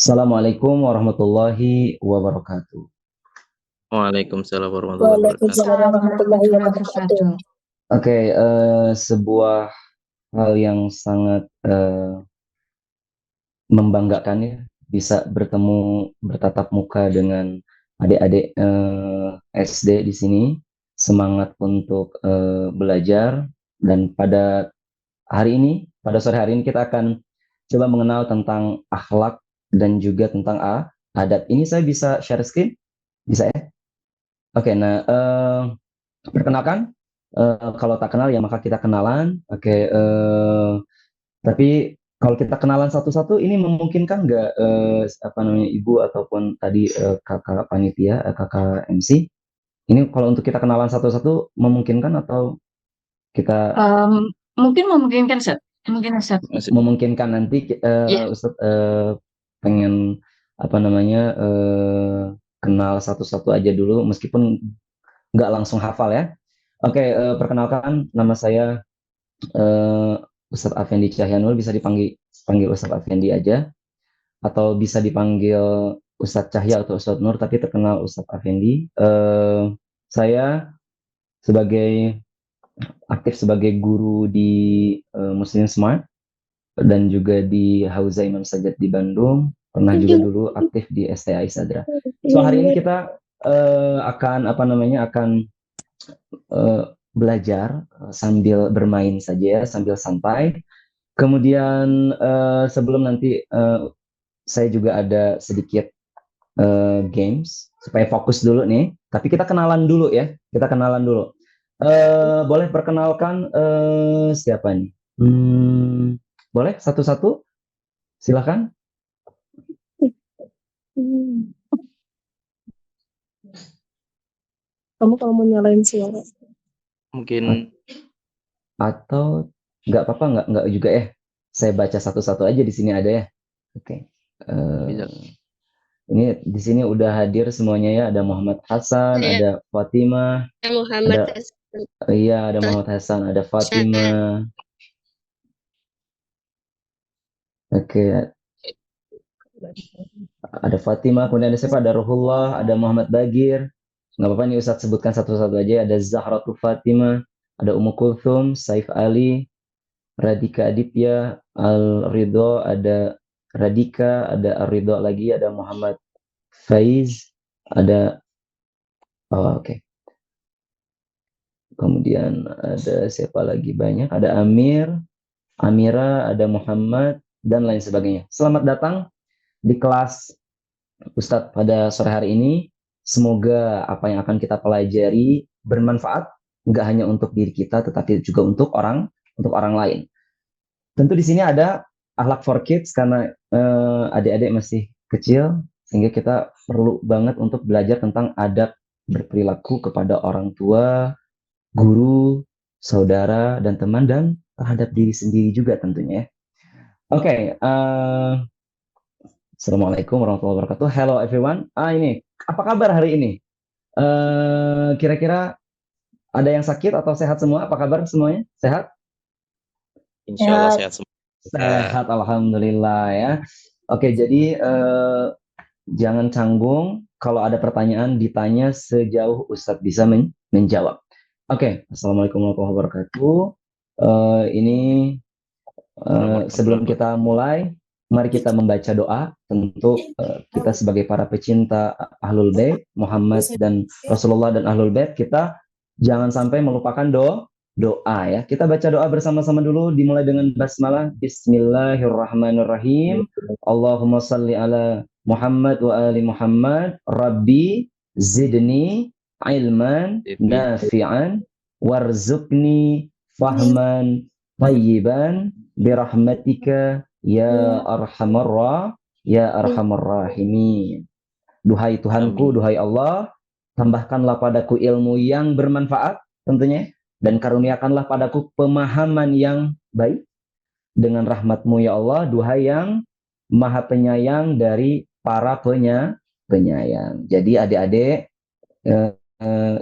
Assalamualaikum warahmatullahi wabarakatuh. Waalaikumsalam warahmatullahi wabarakatuh. Waalaikumsalam Waalaikumsalam warahmatullahi warahmatullahi wabarakatuh. wabarakatuh. Oke, sebuah hal yang sangat membanggakan ya, bisa bertemu bertatap muka dengan adik-adik SD di sini, semangat untuk belajar dan pada sore hari ini kita akan coba mengenal tentang akhlak dan juga tentang adat. Ini saya bisa share screen? Bisa ya? Oke, nah perkenalkan, kalau tak kenal ya maka kita kenalan. Oke, tapi kalau kita kenalan satu-satu, ini memungkinkan nggak apa namanya ibu ataupun tadi kakak panitia, kakak MC? Ini kalau untuk kita kenalan satu-satu memungkinkan atau kita Mungkin memungkinkan, Seth. Mungkin, Seth. memungkinkan nanti Iya. Ustadz pengen apa namanya kenal satu-satu aja dulu meskipun nggak langsung hafal ya. Oke, perkenalkan nama saya eh, Ustadz Afendi Cahyanul, bisa panggil Ustadz Afendi aja, atau bisa dipanggil Ustadz Cahya atau Ustadz Nur, tapi terkenal Ustadz Afendi. Saya sebagai aktif sebagai guru di Muslim Smart dan juga di Hauza Imam Sajad di Bandung. Pernah juga dulu aktif di STI Sadra. So hari ini kita akan apa namanya belajar sambil bermain saja, sambil santai. Kemudian sebelum nanti saya juga ada sedikit games supaya fokus dulu nih. Tapi kita kenalan dulu ya. Kita kenalan dulu. Boleh perkenalkan siapa nih? Boleh satu-satu? Silakan. Kamu kalau mau nyalain suara. Mungkin Atau nggak apa-apa, nggak juga ya. Saya baca satu-satu aja, di sini ada ya. Oke. bisa. Ini di sini udah hadir semuanya ya. Ada Muhammad Hasan, Iya. ada Fatimah, Muhammad ada iya, ada Muhammad Hasan, ada Fatimah. Oke, ada Fatimah, kemudian ada siapa? Ada Ruhullah, ada Muhammad Bagir. Nggak apa-apa nih Ustadz sebutkan satu-satu aja. Ada Zahratu Fatimah, ada Ummu Kulthum, Saif Ali, Radika Aditya, Al Ridho, ada Radika, ada Al Ridho lagi, ada Muhammad Faiz, ada oke. Kemudian ada siapa lagi banyak? Ada Amir, Amira, ada Muhammad dan lain sebagainya. Selamat datang di kelas Ustadz pada sore hari ini. Semoga apa yang akan kita pelajari bermanfaat, nggak hanya untuk diri kita, tetapi juga untuk orang lain. Tentu di sini ada akhlak for kids karena adik-adik masih kecil, sehingga kita perlu banget untuk belajar tentang adab berperilaku kepada orang tua, guru, saudara, dan teman, dan terhadap diri sendiri juga tentunya. Oke, Assalamualaikum warahmatullahi wabarakatuh. Hello everyone. Ini apa kabar hari ini? Kira-kira ada yang sakit atau sehat semua? Apa kabar semuanya? Sehat? Insya Allah sehat semua. Sehat, alhamdulillah ya. Oke, jadi jangan canggung. Kalau ada pertanyaan ditanya sejauh Ustadz bisa menjawab. Oke, Assalamualaikum warahmatullahi wabarakatuh. Ini sebelum kita mulai, mari kita membaca doa. Tentu kita sebagai para pecinta Ahlul Bait Muhammad dan Rasulullah dan Ahlul Bait, kita jangan sampai melupakan doa ya. Kita baca doa bersama-sama dulu, dimulai dengan basmalah. Bismillahirrahmanirrahim. Allahumma salli ala Muhammad wa ali Muhammad. Rabbi zidni ilman nafi'an warzuqni fahman tayyiban birahmatika ya arhamar rahimin. Duhai Tuhanku, duhai Allah, tambahkanlah padaku ilmu yang bermanfaat tentunya, dan karuniakanlah padaku pemahaman yang baik dengan rahmat-Mu ya Allah, duhai yang maha penyayang dari para penyayang. Jadi adik-adik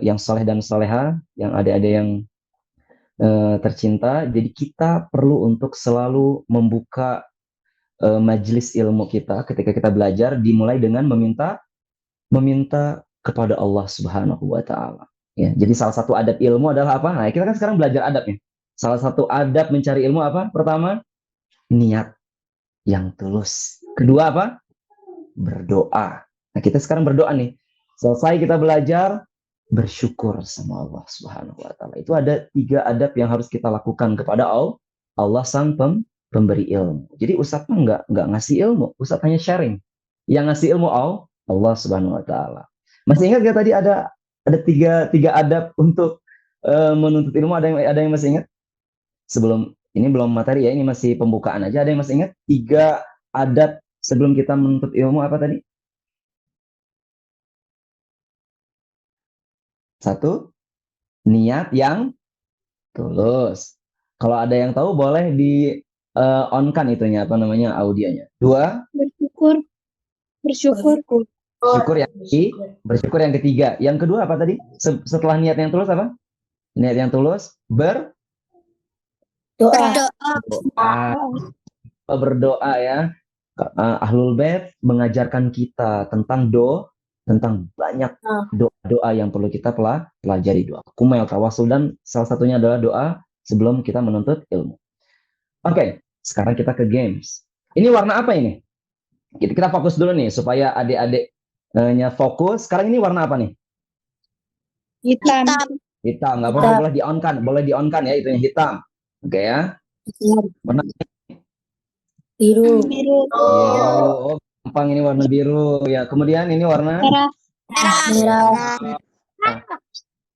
yang soleh dan soleha, yang adik-adik yang tercinta, jadi kita perlu untuk selalu membuka majelis ilmu kita ketika kita belajar dimulai dengan meminta kepada Allah Subhanahu wa taala. Ya, jadi salah satu adab ilmu adalah apa? Nah, kita kan sekarang belajar adab nih. Salah satu adab mencari ilmu apa? Pertama, niat yang tulus. Kedua apa? Berdoa. Nah, kita sekarang berdoa nih. Selesai kita belajar, bersyukur sama Allah Subhanahu wa taala. Itu ada 3 adab yang harus kita lakukan kepada Allah sang pemberi ilmu. Jadi Ustadz mah nggak ngasih ilmu, Ustadz hanya sharing. Yang ngasih ilmu Allah Subhanahu wa taala. Masih ingat gak tadi ada tiga adab untuk menuntut ilmu? Ada yang masih ingat? Sebelum ini belum materi ya, ini masih pembukaan aja. Ada yang masih ingat 3 adab sebelum kita menuntut ilmu apa tadi? 1, niat yang tulus. Kalau ada yang tahu boleh di on-kan itunya, apa namanya, audionya. 2, Bersyukur. bersyukur yang ketiga. Yang kedua apa tadi? Setelah niat yang tulus apa? Niat yang tulus, berdoa. Berdoa ya. Ahlul Bait mengajarkan kita tentang tentang banyak doa-doa yang perlu kita pelajari. Doa kumail, tawasul, dan salah satunya adalah doa sebelum kita menuntut ilmu. Oke, sekarang kita ke games. Ini warna apa ini? Kita fokus dulu nih supaya adik-adiknya fokus. Sekarang ini warna apa nih? Hitam. Hitam. Nggak apa-apa, boleh di-on-kan. Boleh di-on-kan ya, itu yang hitam. Oke ya. Warna Biru. biru. Oh, gampang, ini warna biru ya. Kemudian ini warna Merah.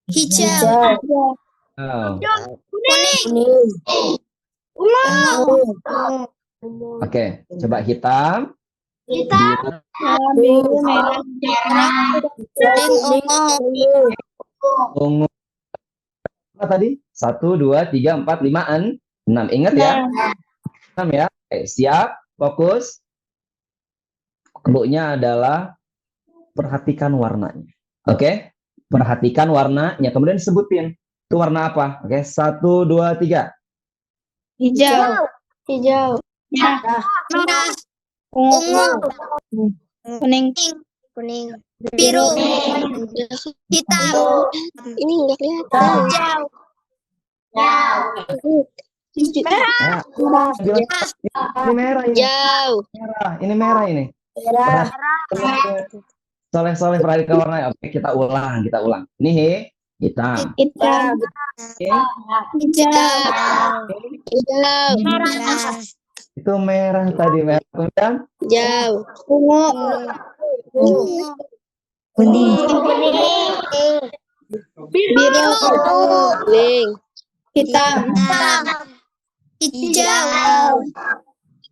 Hijau, oh. Kuning. Oke, coba hitam, Biru. kuning, ungu. Apa tadi? 1, 2, 3, 4, 5, 6. Ingat ya? 6 ya. Oke, siap, fokus. Clue-nya adalah perhatikan warnanya. Oke? Perhatikan warnanya, kemudian sebutin. Itu warna apa? Oke, 1, 2, 3. Hijau. merah, Ungu. Kuning. biru, hitam. Ini enggak kelihatan. Ini merah ini. Hijau, Ini merah ini. Merah. Soleh perhatikan warnanya. Oke, kita ulang. Ini hitam. Hitam. hijau, Itu merah tadi, merah. Kemudian hijau, Ungu. kuning, biru, kuning, Hitam. hijau,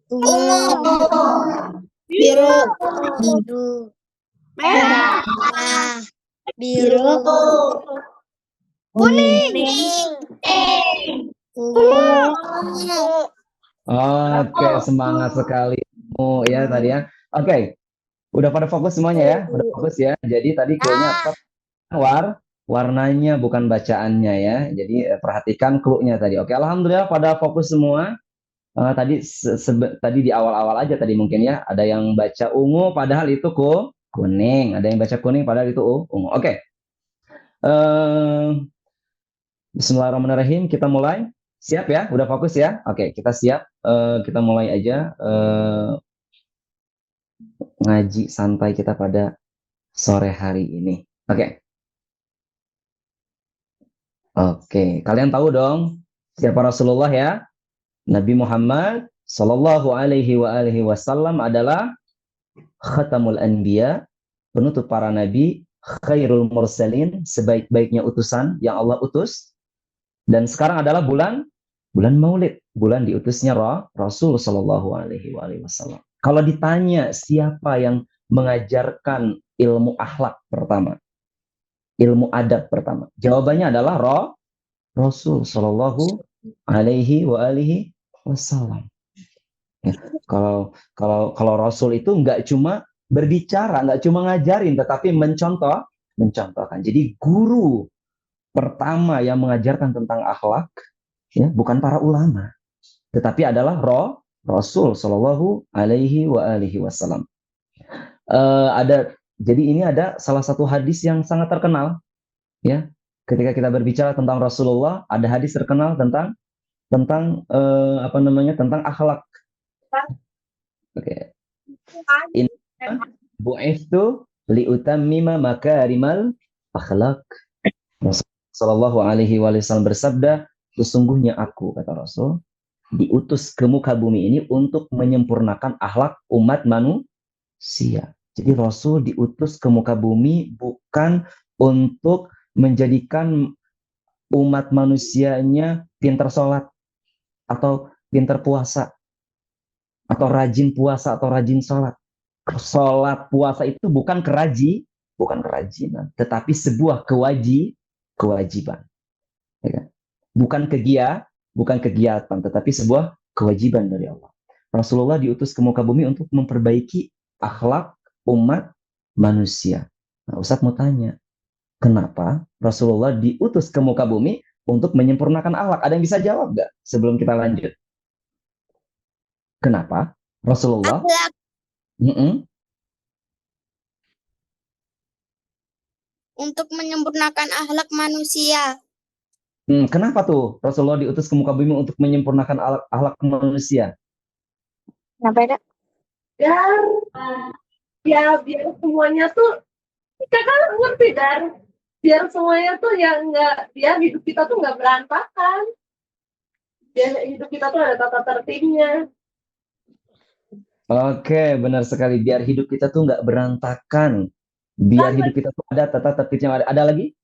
ungu, Biru. merah, biru, kuning, ungu. oke, semangat sekali. Oh ya tadi ya. Oke, udah pada fokus semuanya ya? Udah fokus ya. Jadi tadi clue-nya apa? Warnanya bukan bacaannya ya. Jadi perhatikan clue-nya tadi. Oke, alhamdulillah pada fokus semua. Tadi di awal-awal aja tadi mungkin ya. Ada yang baca ungu padahal itu kuning. Ada yang baca kuning padahal itu ungu. Oke. Bismillahirrahmanirrahim. Kita mulai. Siap ya? Udah fokus ya? Oke, kita siap. Kita mulai aja ngaji santai kita pada sore hari ini. Oke, kalian tahu dong siapa Rasulullah ya? Nabi Muhammad Sallallahu Alaihi Wasallam adalah Khatamul Anbiya, penutup para nabi, Khairul Mursalin, sebaik-baiknya utusan yang Allah utus. Dan sekarang adalah bulan Maulid, bulan diutusnya Rasul Sallallahu Alaihi Wasallam. Kalau ditanya siapa yang mengajarkan ilmu akhlak pertama, ilmu adab pertama, jawabannya adalah Rasul Sallallahu Alaihi Wasallam. Ya, kalau Rasul itu nggak cuma berbicara, nggak cuma ngajarin, tetapi mencontohkan. Jadi guru pertama yang mengajarkan tentang akhlak ya bukan para ulama, tetapi adalah Rasul Shallallahu Alaihi Wasallam. Jadi ini ada salah satu hadis yang sangat terkenal, ya. Ketika kita berbicara tentang Rasulullah, ada hadis terkenal tentang tentang akhlak. Oke. In bu'ithu liutammima makarimal akhlak. Rasulullah Shallallahu Alaihi Wasallam bersabda, sesungguhnya aku, kata Rasul, diutus ke muka bumi ini untuk menyempurnakan akhlak umat manusia. Jadi Rasul diutus ke muka bumi bukan untuk menjadikan umat manusianya pintar sholat, atau pintar puasa, atau rajin puasa, atau rajin sholat. Sholat puasa itu bukan kerajinan, tetapi sebuah kewajiban. Ya kan? Bukan kegiatan, tetapi sebuah kewajiban dari Allah. Rasulullah diutus ke muka bumi untuk memperbaiki akhlak umat manusia. Nah, Ustadz mau tanya, kenapa Rasulullah diutus ke muka bumi untuk menyempurnakan akhlak? Ada yang bisa jawab nggak sebelum kita lanjut? Kenapa Rasulullah? Akhlak. Untuk menyempurnakan akhlak manusia. Kenapa tuh Rasulullah diutus ke muka bumi untuk menyempurnakan akhlak manusia? Kenapa ya? Biar semuanya tuh kakak ngerti dan biar semuanya tuh yang nggak, biar hidup kita tuh nggak berantakan, biar hidup kita tuh ada tata tertibnya. Oke, benar sekali. Biar hidup kita tuh nggak berantakan, biar hidup kita tuh ada tata tertibnya. Ada lagi?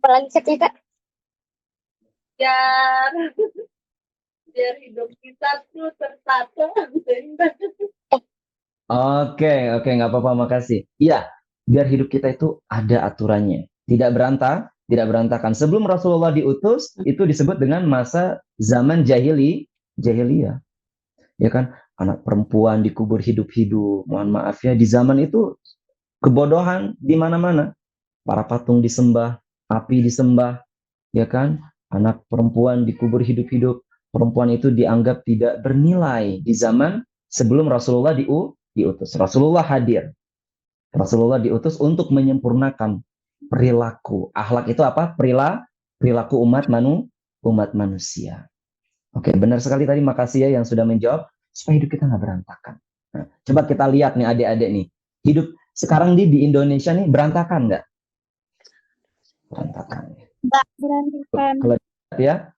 Apalagi ketika biar hidup kita tuh tertata. Oke, nggak apa-apa, makasih. Iya, biar hidup kita itu ada aturannya, tidak berantakan. Sebelum Rasulullah diutus, itu disebut dengan masa zaman jahiliyah, ya kan? Anak perempuan dikubur hidup-hidup. Mohon maaf ya, di zaman itu kebodohan di mana-mana. Para patung disembah, api disembah, ya kan? Anak perempuan dikubur hidup-hidup. Perempuan itu dianggap tidak bernilai di zaman sebelum Rasulullah diutus. Rasulullah hadir. Rasulullah diutus untuk menyempurnakan perilaku. Akhlak itu apa? Perilaku umat manusia. Oke, benar sekali tadi. Makasih ya yang sudah menjawab. Supaya hidup kita nggak berantakan. Nah, coba kita lihat nih adik-adik nih. Hidup sekarang di Indonesia nih berantakan nggak? Berantakan. Berantakan. Kalau ya,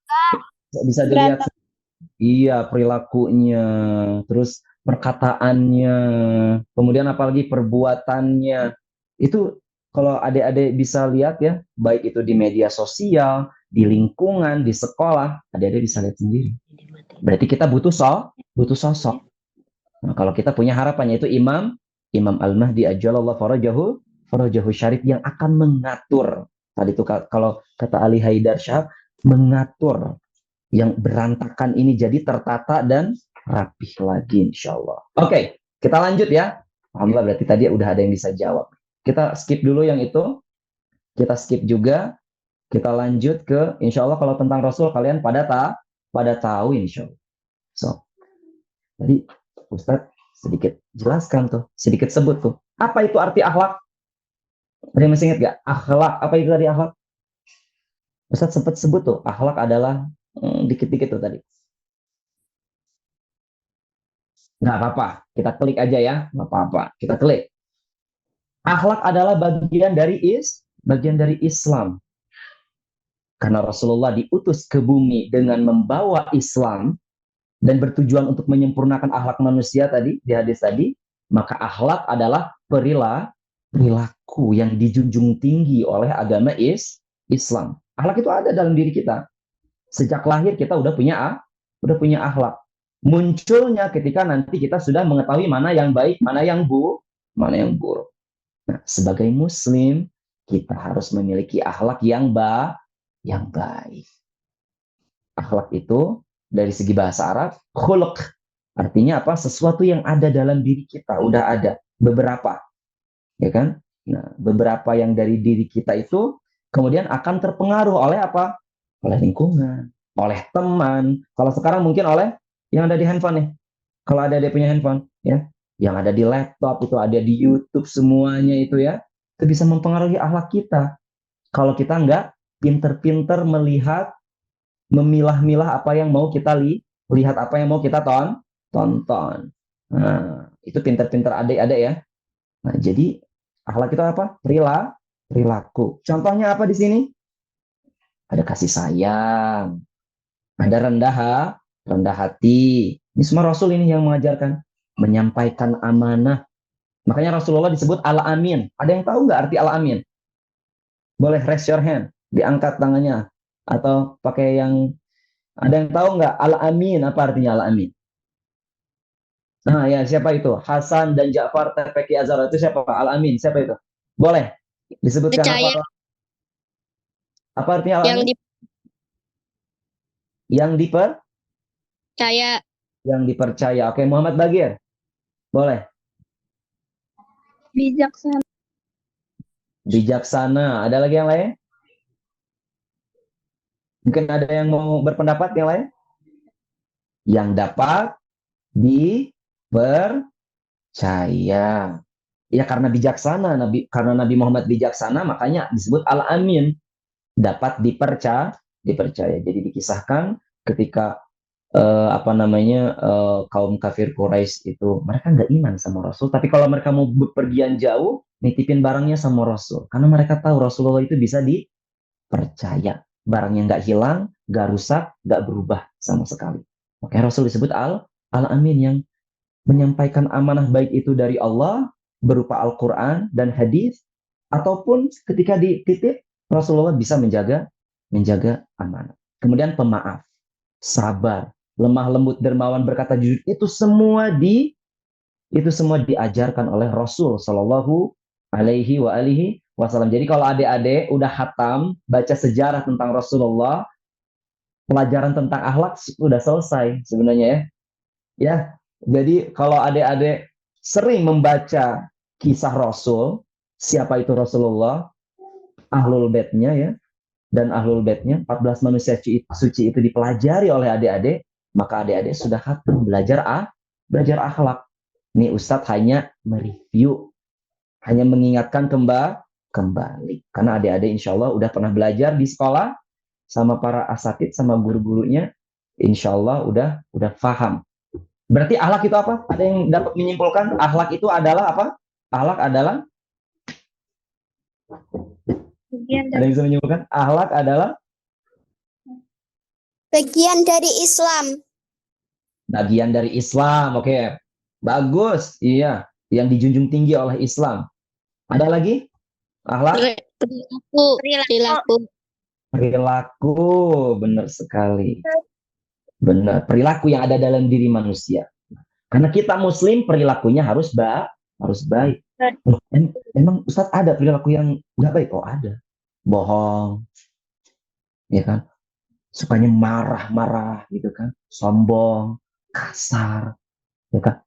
bisa dilihat. Iya, perilakunya, terus perkataannya, kemudian apalagi perbuatannya. Itu kalau adik-adik bisa lihat ya, baik itu di media sosial, di lingkungan, di sekolah, adik-adik bisa lihat sendiri. Berarti kita butuh sosok. Nah, kalau kita punya harapannya itu Imam Al-Mahdi ajalallahu farajahu syarif yang akan mengatur. Tadi itu kalau kata Ali Haidar Syahab, mengatur yang berantakan ini jadi tertata dan rapih lagi, insya Allah. Oke, kita lanjut ya. Alhamdulillah, berarti tadi udah ada yang bisa jawab. Kita skip dulu yang itu. Kita skip juga. Kita lanjut ke, insya Allah kalau tentang Rasul kalian pada tahu, insya Allah. So, tadi Ustadz sedikit jelaskan tuh, sedikit sebut tuh. Apa itu arti akhlak? Ada yang masih ingat gak? Akhlak, apa itu tadi akhlak? Ustadz sempat sebut tuh, akhlak adalah dikit-dikit tuh tadi. Nggak apa-apa, kita klik aja ya, nggak apa-apa, kita klik. Akhlak adalah bagian dari Islam. Karena Rasulullah diutus ke bumi dengan membawa Islam dan bertujuan untuk menyempurnakan akhlak manusia tadi di hadis tadi, maka akhlak adalah perilaku yang dijunjung tinggi oleh agama Islam. Akhlak itu ada dalam diri kita. Sejak lahir kita udah punya akhlak. Munculnya ketika nanti kita sudah mengetahui mana yang baik, mana yang buruk. Nah, sebagai muslim, kita harus memiliki akhlak yang baik. Akhlak itu dari segi bahasa Arab, khuluq. Artinya apa? Sesuatu yang ada dalam diri kita, udah ada beberapa. Ya kan? Nah, beberapa yang dari diri kita itu kemudian akan terpengaruh oleh apa? Oleh lingkungan, oleh teman. Kalau sekarang mungkin oleh yang ada di handphone nih. Kalau ada dia punya handphone, ya, yang ada di laptop itu, ada di YouTube, semuanya itu ya, itu bisa mempengaruhi akhlak kita. Kalau kita nggak pinter-pinter melihat, memilah-milah apa yang mau kita lihat, apa yang mau kita tonton. Nah, itu pinter-pinter adik-adik ya. Nah, jadi akhlak itu apa? Perilaku. Contohnya apa di sini? Ada kasih sayang, ada rendah hati. Ini semua Rasul ini yang mengajarkan, menyampaikan amanah. Makanya Rasulullah disebut Al-Amin. Ada yang tahu nggak arti Al-Amin? Boleh raise your hand, diangkat tangannya, atau pakai yang, ada yang tahu nggak Al-Amin apa artinya Al-Amin? Nah ya, siapa itu? Hasan dan Ja'far Tepeki Azhar, itu siapa? Al-Amin, siapa itu? Boleh disebutkan Percaya. apa artinya Yang Al-Amin? Yang dipercaya. yang dipercaya. Oke, Muhammad Bagir, boleh. Bijaksana. Bijaksana. Ada lagi yang lain? Mungkin ada yang mau berpendapat yang lain? Yang dapat dipercaya. Ya, karena bijaksana, karena Nabi Muhammad bijaksana, makanya disebut Al-Amin, dapat dipercaya. Jadi dikisahkan ketika kaum kafir Quraisy itu, mereka nggak iman sama Rasul, tapi kalau mereka mau bepergian jauh, nitipin barangnya sama Rasul, karena mereka tahu Rasulullah itu bisa dipercaya, barangnya nggak hilang, nggak rusak, nggak berubah sama sekali. Makanya Rasul disebut Al-Amin, yang menyampaikan amanah, baik itu dari Allah berupa Al-Quran dan hadis, ataupun ketika dititip, Rasulullah bisa menjaga amanah. Kemudian pemaaf, sabar, lemah lembut, dermawan, berkata jujur, itu semua diajarkan oleh Rasul Shallallahu Alaihi Wasallam. Jadi kalau adik-adik udah khatam baca sejarah tentang Rasulullah, pelajaran tentang akhlak sudah selesai sebenarnya ya. Ya, jadi kalau adik-adik sering membaca kisah Rasul, siapa itu Rasulullah, Ahlul Baitnya ya, dan Ahlul Baitnya, 14 manusia suci itu dipelajari oleh adik-adik, maka adik-adik sudah khatam belajar akhlak. Nih Ustadz hanya mereview, hanya mengingatkan kembali. Karena adik-adik insya Allah udah pernah belajar di sekolah sama para asatid, sama guru-gurunya, insya Allah udah paham. Berarti akhlak itu apa? Ada yang dapat menyimpulkan akhlak itu adalah apa? Akhlak adalah, ada yang bisa menyimpulkan akhlak adalah Bagian dari Islam. bagian dari Islam. Oke, bagus. Iya, yang dijunjung tinggi oleh Islam. Ada lagi? Akhlak? Perilaku. Benar sekali. Benar. Perilaku yang ada dalam diri manusia. Karena kita Muslim, perilakunya harus baik. Emang Ustadz ada perilaku yang nggak baik? Oh ada. Bohong. Ya kan? Sukanya marah-marah gitu kan, sombong, kasar, ya kan,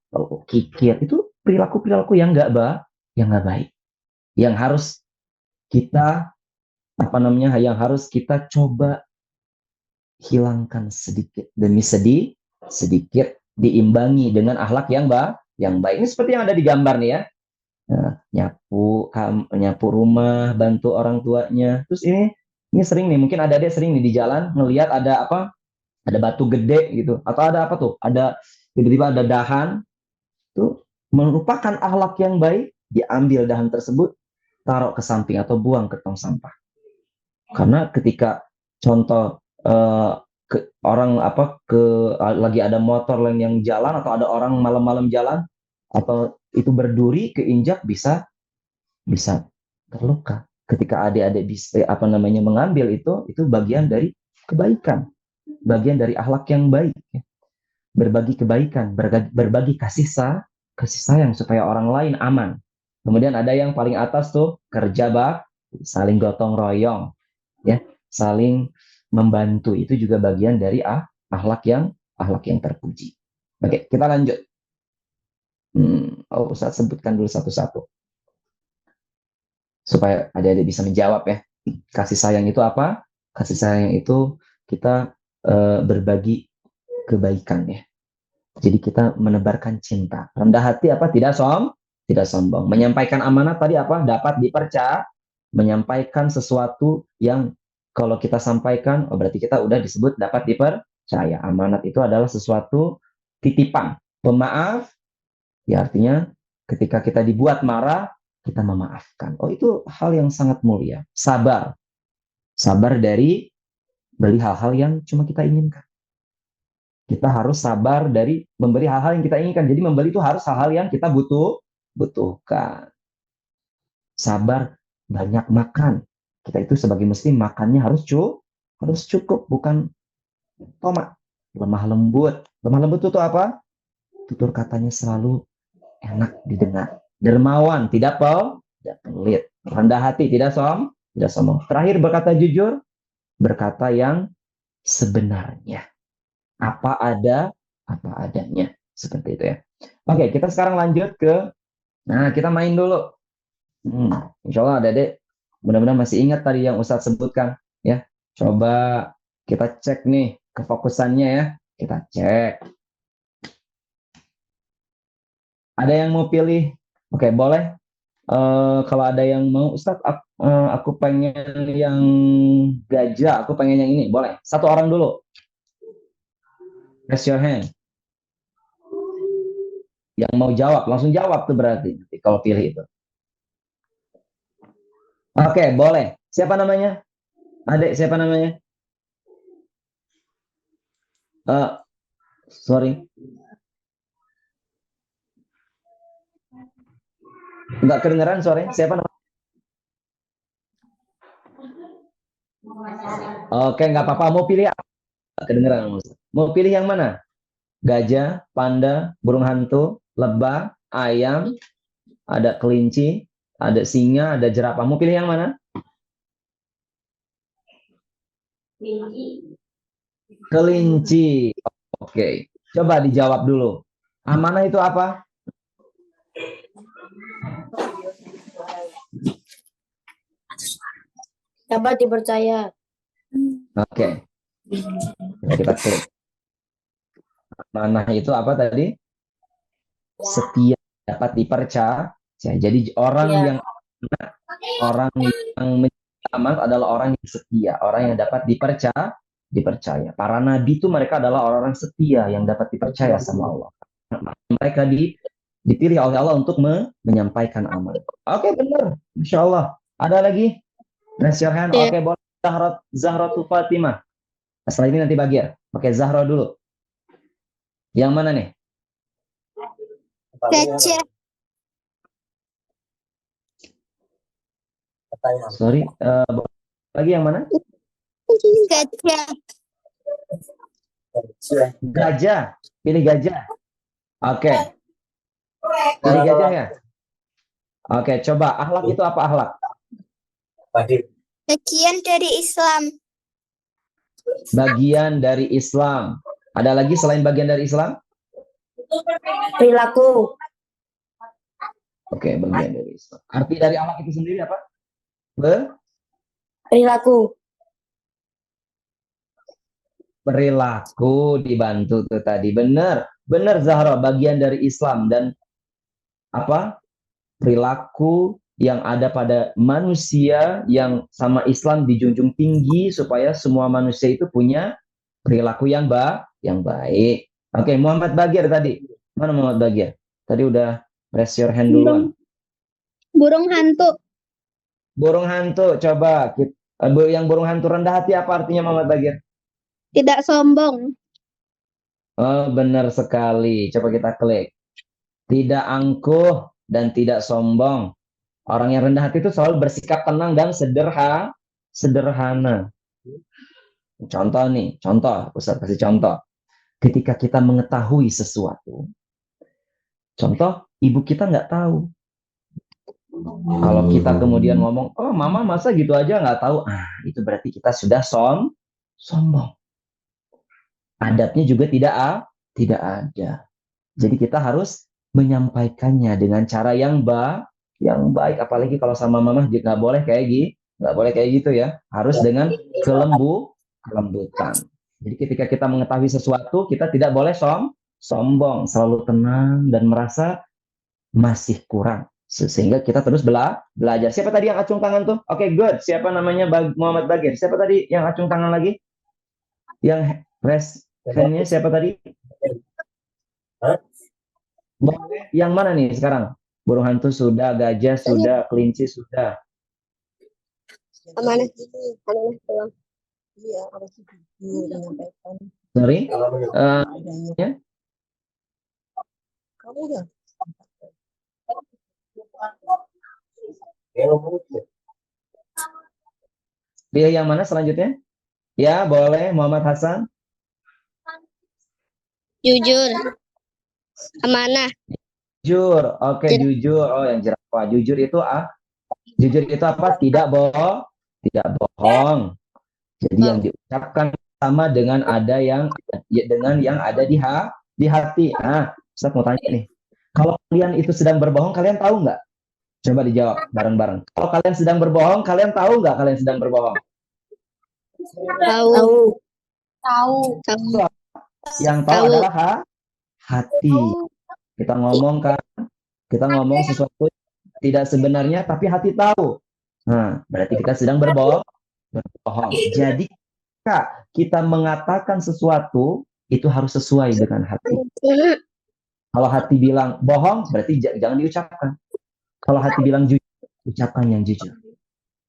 kikir, itu perilaku yang nggak baik, yang harus kita yang harus kita coba hilangkan sedikit demi sedikit, diimbangi dengan akhlak yang baik. Ini seperti yang ada di gambar nih ya. Nah, nyapu rumah, bantu orang tuanya. Terus ini sering nih, mungkin adik-adik sering nih di jalan ngelihat ada batu gede gitu, atau ada apa tuh, ada tiba-tiba ada dahan, tuh merupakan akhlak yang baik, diambil dahan tersebut, taruh ke samping atau buang ke tong sampah. Karena ketika contoh lagi ada motor lain yang jalan, atau ada orang malam-malam jalan, atau itu berduri keinjak, bisa terluka. Ketika adik-adik mengambil itu bagian dari kebaikan, bagian dari akhlak yang baik. Berbagi kebaikan, berbagi kasih sayang supaya orang lain aman. Kemudian ada yang paling atas tuh, kerja saling gotong royong, ya, saling membantu, itu juga bagian dari akhlak yang terpuji. Oke, kita lanjut. Ustaz sebutkan dulu satu-satu supaya adik-adik bisa menjawab ya. Kasih sayang itu apa? Kasih sayang itu kita berbagi kebaikan ya. Jadi kita menebarkan cinta. Rendah hati apa? Tidak sombong. Menyampaikan amanat tadi apa? Dapat dipercaya. Menyampaikan sesuatu yang kalau kita sampaikan, oh berarti kita udah disebut dapat dipercaya. Amanat itu adalah sesuatu titipan. Pemaaf, ya artinya ketika kita dibuat marah, kita memaafkan. Oh itu hal yang sangat mulia. Sabar. Sabar dari beli hal-hal yang cuma kita inginkan. Kita harus sabar dari memberi hal-hal yang kita inginkan. Jadi membeli itu harus hal-hal yang kita butuhkan. Sabar banyak makan. Kita itu sebagai muslim makannya harus cukup, bukan tomat. Lemah lembut. Lemah lembut itu apa? Tutur katanya selalu enak didengar. Dermawan, tidak pelit. Rendah hati, tidak sombong. Terakhir berkata jujur, berkata yang sebenarnya. Apa adanya. Seperti itu ya. Oke, kita sekarang lanjut ke, nah kita main dulu. Insya Allah adik-adik mudah-mudahan masih ingat tadi yang Ustadz sebutkan. Ya, coba kita cek nih kefokusannya ya. Kita cek. Ada yang mau pilih? Oke, boleh. Kalau ada yang mau, Ustadz, aku pengen yang gajah, aku pengen yang ini. Boleh. Satu orang dulu. Raise your hand. Yang mau jawab, langsung jawab tuh berarti. Kalau pilih itu. Oke, boleh. Siapa namanya? Adik, siapa namanya? Sorry. Enggak kedengeran suaranya. Siapa namanya? Oke, nggak apa-apa. Mau pilih apa? Nggak kedengeran. Mau pilih yang mana? Gajah, panda, burung hantu, lebah, ayam, ada kelinci, ada singa, ada jerapah. Mau pilih yang mana? Kelinci. Oke. Coba dijawab dulu. Amanah itu apa? Dapat dipercaya. Oke. Kita klik. Amanah itu apa tadi? Setia, dapat dipercaya. Jadi orang yang amanat adalah orang yang setia, orang yang dapat dipercaya. Para nabi itu mereka adalah orang-orang setia yang dapat dipercaya sama Allah. Mereka dipilih oleh Allah untuk menyampaikan amanat. Oke, benar. Masya Allah. Ada lagi? Raise your hand. Oke, boleh. Zahratul Fatimah. Setelah ini nanti Bagir. Oke, Zahra dulu. Yang mana nih? Gajah. Sorry. Lagi yang mana? Gajah. Gajah. Pilih gajah. Oke. Pilih gajah ya? Oke, coba. Akhlak itu apa akhlak? Bagian dari Islam. Bagian dari Islam. Ada lagi selain bagian dari Islam? Perilaku. Oke, bagian dari Islam. Arti dari akhlak itu sendiri apa? Perilaku. Perilaku dibantu tuh tadi. Benar Zahra, bagian dari Islam. Dan apa? Perilaku yang ada pada manusia yang sama Islam dijunjung tinggi supaya semua manusia itu punya perilaku yang baik. Oke, Muhammad Bagir tadi. Mana Muhammad Bagir? Tadi udah raise your hand duluan. Burung hantu. Burung hantu, coba. Yang burung hantu rendah hati apa artinya Muhammad Bagir? Tidak sombong. Oh, benar sekali. Coba kita klik. Tidak angkuh dan tidak sombong. Orang yang rendah hati itu selalu bersikap tenang dan sederhana. Contoh nih, Ustaz kasih contoh. Ketika kita mengetahui sesuatu, contoh, ibu kita nggak tahu. Kalau kita kemudian ngomong, oh mama masa gitu aja nggak tahu, itu berarti kita sudah sombong. Adabnya juga tidak ada. Jadi kita harus menyampaikannya dengan cara yang baik, apalagi kalau sama mama nggak boleh kayak gitu ya, harus dengan kelembutan. Jadi ketika kita mengetahui sesuatu, kita tidak boleh sombong, selalu tenang dan merasa masih kurang. Sehingga kita terus belajar. Siapa tadi yang acung tangan tuh? Oke, good. Siapa namanya? Muhammad Bagir. Siapa tadi yang acung tangan lagi? Yang raise hand-nya siapa tadi? Yang mana nih sekarang? Burung hantu sudah, gajah sudah, kelinci sudah. Amanah doang. Iya, harus menyampaikan. Sorry? Ya? Kamu udah? Dia yang mana selanjutnya? Ya, boleh. Muhammad Hasan. Jujur. Amanah. Jujur. Oke, jujur. Oh, yang jerapah. Jujur itu jujur itu apa? Tidak bohong. Tidak bohong. Jadi yang diucapkan sama dengan ada yang ada di hati. Nah, Ustaz mau tanya nih. Kalau kalian itu sedang berbohong, kalian tahu nggak? Coba dijawab bareng-bareng. Kalau kalian sedang berbohong, kalian tahu nggak kalian sedang berbohong? Tahu. Yang tahu adalah hati. Kita ngomong sesuatu tidak sebenarnya, tapi hati tahu. Nah, berarti kita sedang berbohong. Jadi kita mengatakan sesuatu itu harus sesuai dengan hati. Kalau hati bilang bohong, berarti jangan diucapkan. Kalau hati bilang jujur, ucapkan yang jujur.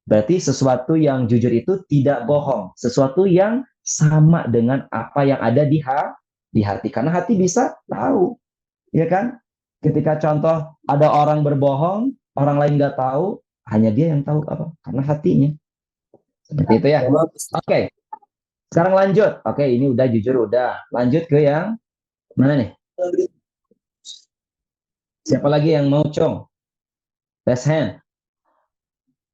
Berarti sesuatu yang jujur itu tidak bohong. Sesuatu yang sama dengan apa yang ada di hati. Karena hati bisa tahu. Ya kan? Ketika contoh ada orang berbohong, orang lain nggak tahu, hanya dia yang tahu apa? Karena hatinya. Seperti itu ya. Oke. Sekarang lanjut. Oke, ini udah jujur udah. Lanjut ke yang mana nih? Siapa lagi yang mau Cong? Raise hand.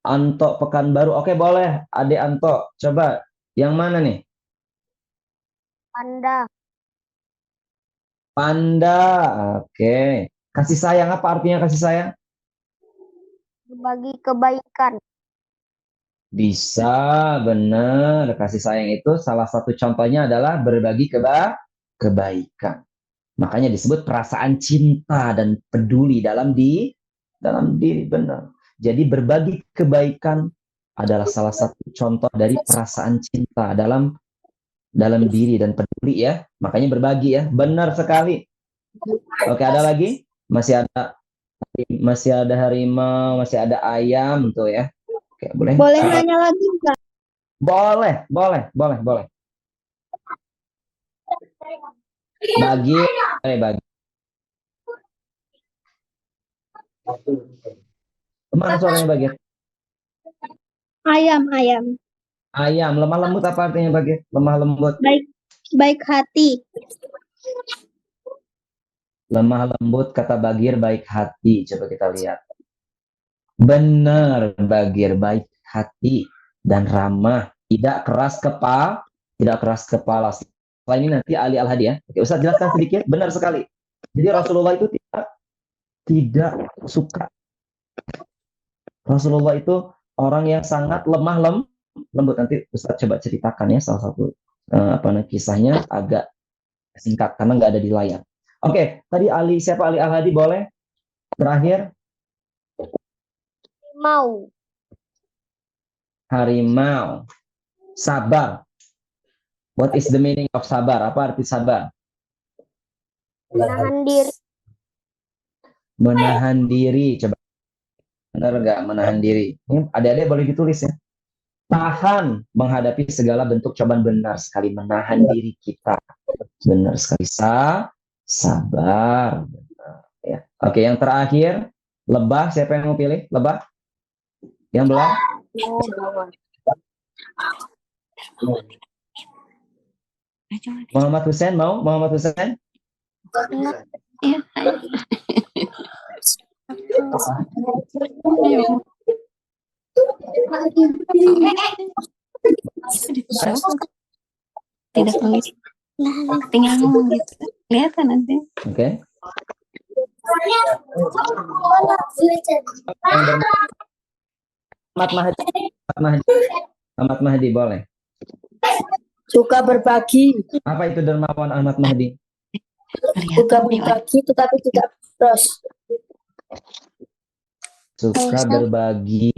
Anto Pekanbaru. Oke, boleh. Adik Anto. Coba. Yang mana nih? Panda. Oke. Kasih sayang apa artinya kasih sayang? Berbagi kebaikan. Bisa, benar. Kasih sayang itu salah satu contohnya adalah berbagi kebaikan. Makanya disebut perasaan cinta dan peduli dalam diri, benar. Jadi berbagi kebaikan adalah salah satu contoh dari perasaan cinta dalam diri dan peduli ya. Makanya berbagi ya. Benar sekali. Oke, ada lagi? Masih ada harimau, masih ada ayam tuh ya. Oke, boleh. Boleh nanya lagi nggak? Boleh. Bagi. Mana suaranya bagi? Ayam. Ayam, lemah lembut apa artinya bagi? Lemah lembut. Baik hati. Lemah lembut kata Bagir baik hati. Coba kita lihat. Benar, Bagir baik hati dan ramah, tidak keras kepala. Setelah ini nanti Ali Al-Hadi ya. Oke, Ustaz jelaskan sedikit. Benar sekali. Jadi Rasulullah itu tidak suka. Rasulullah itu orang yang sangat lemah lembut. Nanti Ustaz coba ceritakan ya salah satu kisahnya agak singkat karena nggak ada di layar. Oke, tadi siapa Ali Al-Hadi boleh? Terakhir. Harimau. Sabar. What is the meaning of sabar? Apa arti sabar? Menahan diri. Menahan diri. Coba. Benar nggak menahan diri? Ini adik-adik boleh ditulis ya. Tahan menghadapi segala bentuk cobaan, benar sekali. Menahan diri kita. Benar sekali. Sabar. Benar, ya. Oke, yang terakhir. Lebah. Siapa yang mau pilih? Lebah? Yang belah? Muhammad Hussein mau? Muhammad Hussein? Iya. Tidak tulis. Tinggal ngomong gitu. Kelihatan nanti. Oke. Ahmad Mahdi boleh. Suka berbagi. Apa itu dermawan Ahmad Mahdi? Suka berbagi tetapi tidak boros. Suka berbagi.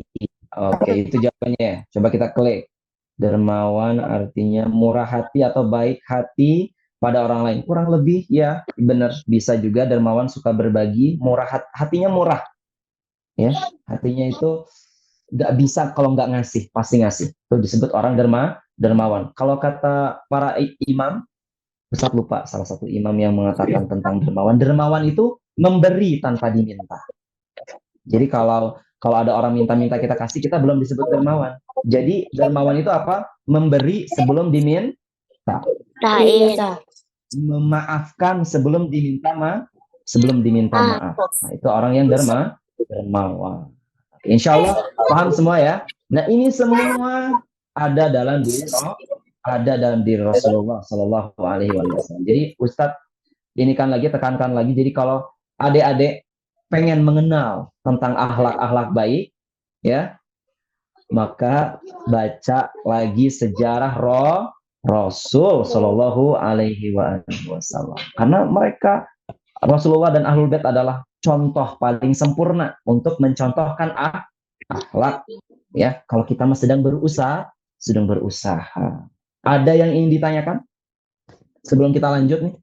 Oke, itu jawabannya ya. Coba kita klik. Dermawan artinya murah hati atau baik hati pada orang lain. Kurang lebih ya, benar. Bisa juga dermawan suka berbagi, hatinya murah. Ya, hatinya itu nggak bisa kalau nggak ngasih, pasti ngasih. Itu disebut orang dermawan. Kalau kata para imam, Ustaz lupa salah satu imam yang mengatakan tentang dermawan. Dermawan itu memberi tanpa diminta. Jadi kalau ada orang minta-minta kita kasih, kita belum disebut dermawan. Jadi dermawan itu apa? Memberi sebelum diminta. Memaafkan sebelum diminta maaf. Nah, itu orang yang dermawan. Insya Allah paham semua ya. Nah, ini semua ada dalam diri Rasulullah Shallallahu Alaihi Wasallam. Jadi Ustadz tekankan lagi. Jadi kalau adik-adik pengen mengenal tentang akhlak-akhlak baik, ya, maka baca lagi sejarah Rasul Shallallahu Alaihi Wasallam. Karena mereka Rasulullah dan Ahlul Bait adalah contoh paling sempurna untuk mencontohkan akhlak. Ya, kalau kita sedang berusaha. Ada yang ingin ditanyakan sebelum kita lanjut nih?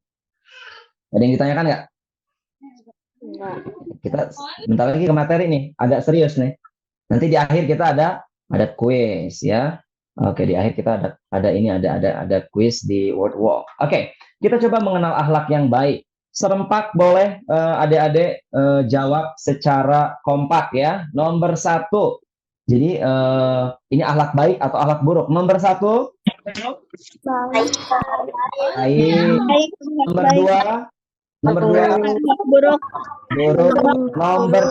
Ada yang ditanyakan nggak? Kita bentar lagi ke materi nih, agak serius nih. Nanti di akhir kita ada kuis ya. Oke, di akhir kita ada kuis di Word Walk. Oke, kita coba mengenal akhlak yang baik. Serempak boleh adik-adik jawab secara kompak ya. Nomor 1. Jadi ini akhlak baik atau akhlak buruk? Nomor 1. Baik. Nomor 2. Buruk. Nomor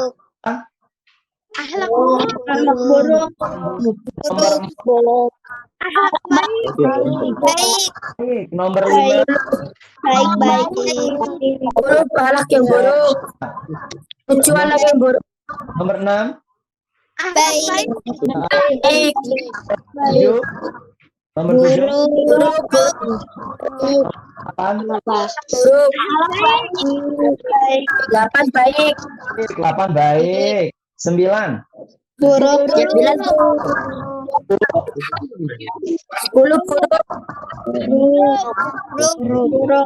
Akhlak buruk. Akhlak baik. Nomor 5. Baik. Buruk, akhlak yang buruk. Kecuali yang buruk. Nomor 6. Baik. 7. Nomor 7. Buruk. 8. Buruk. 8 baik. 8 baik. 9. Buruk. 10 buruk.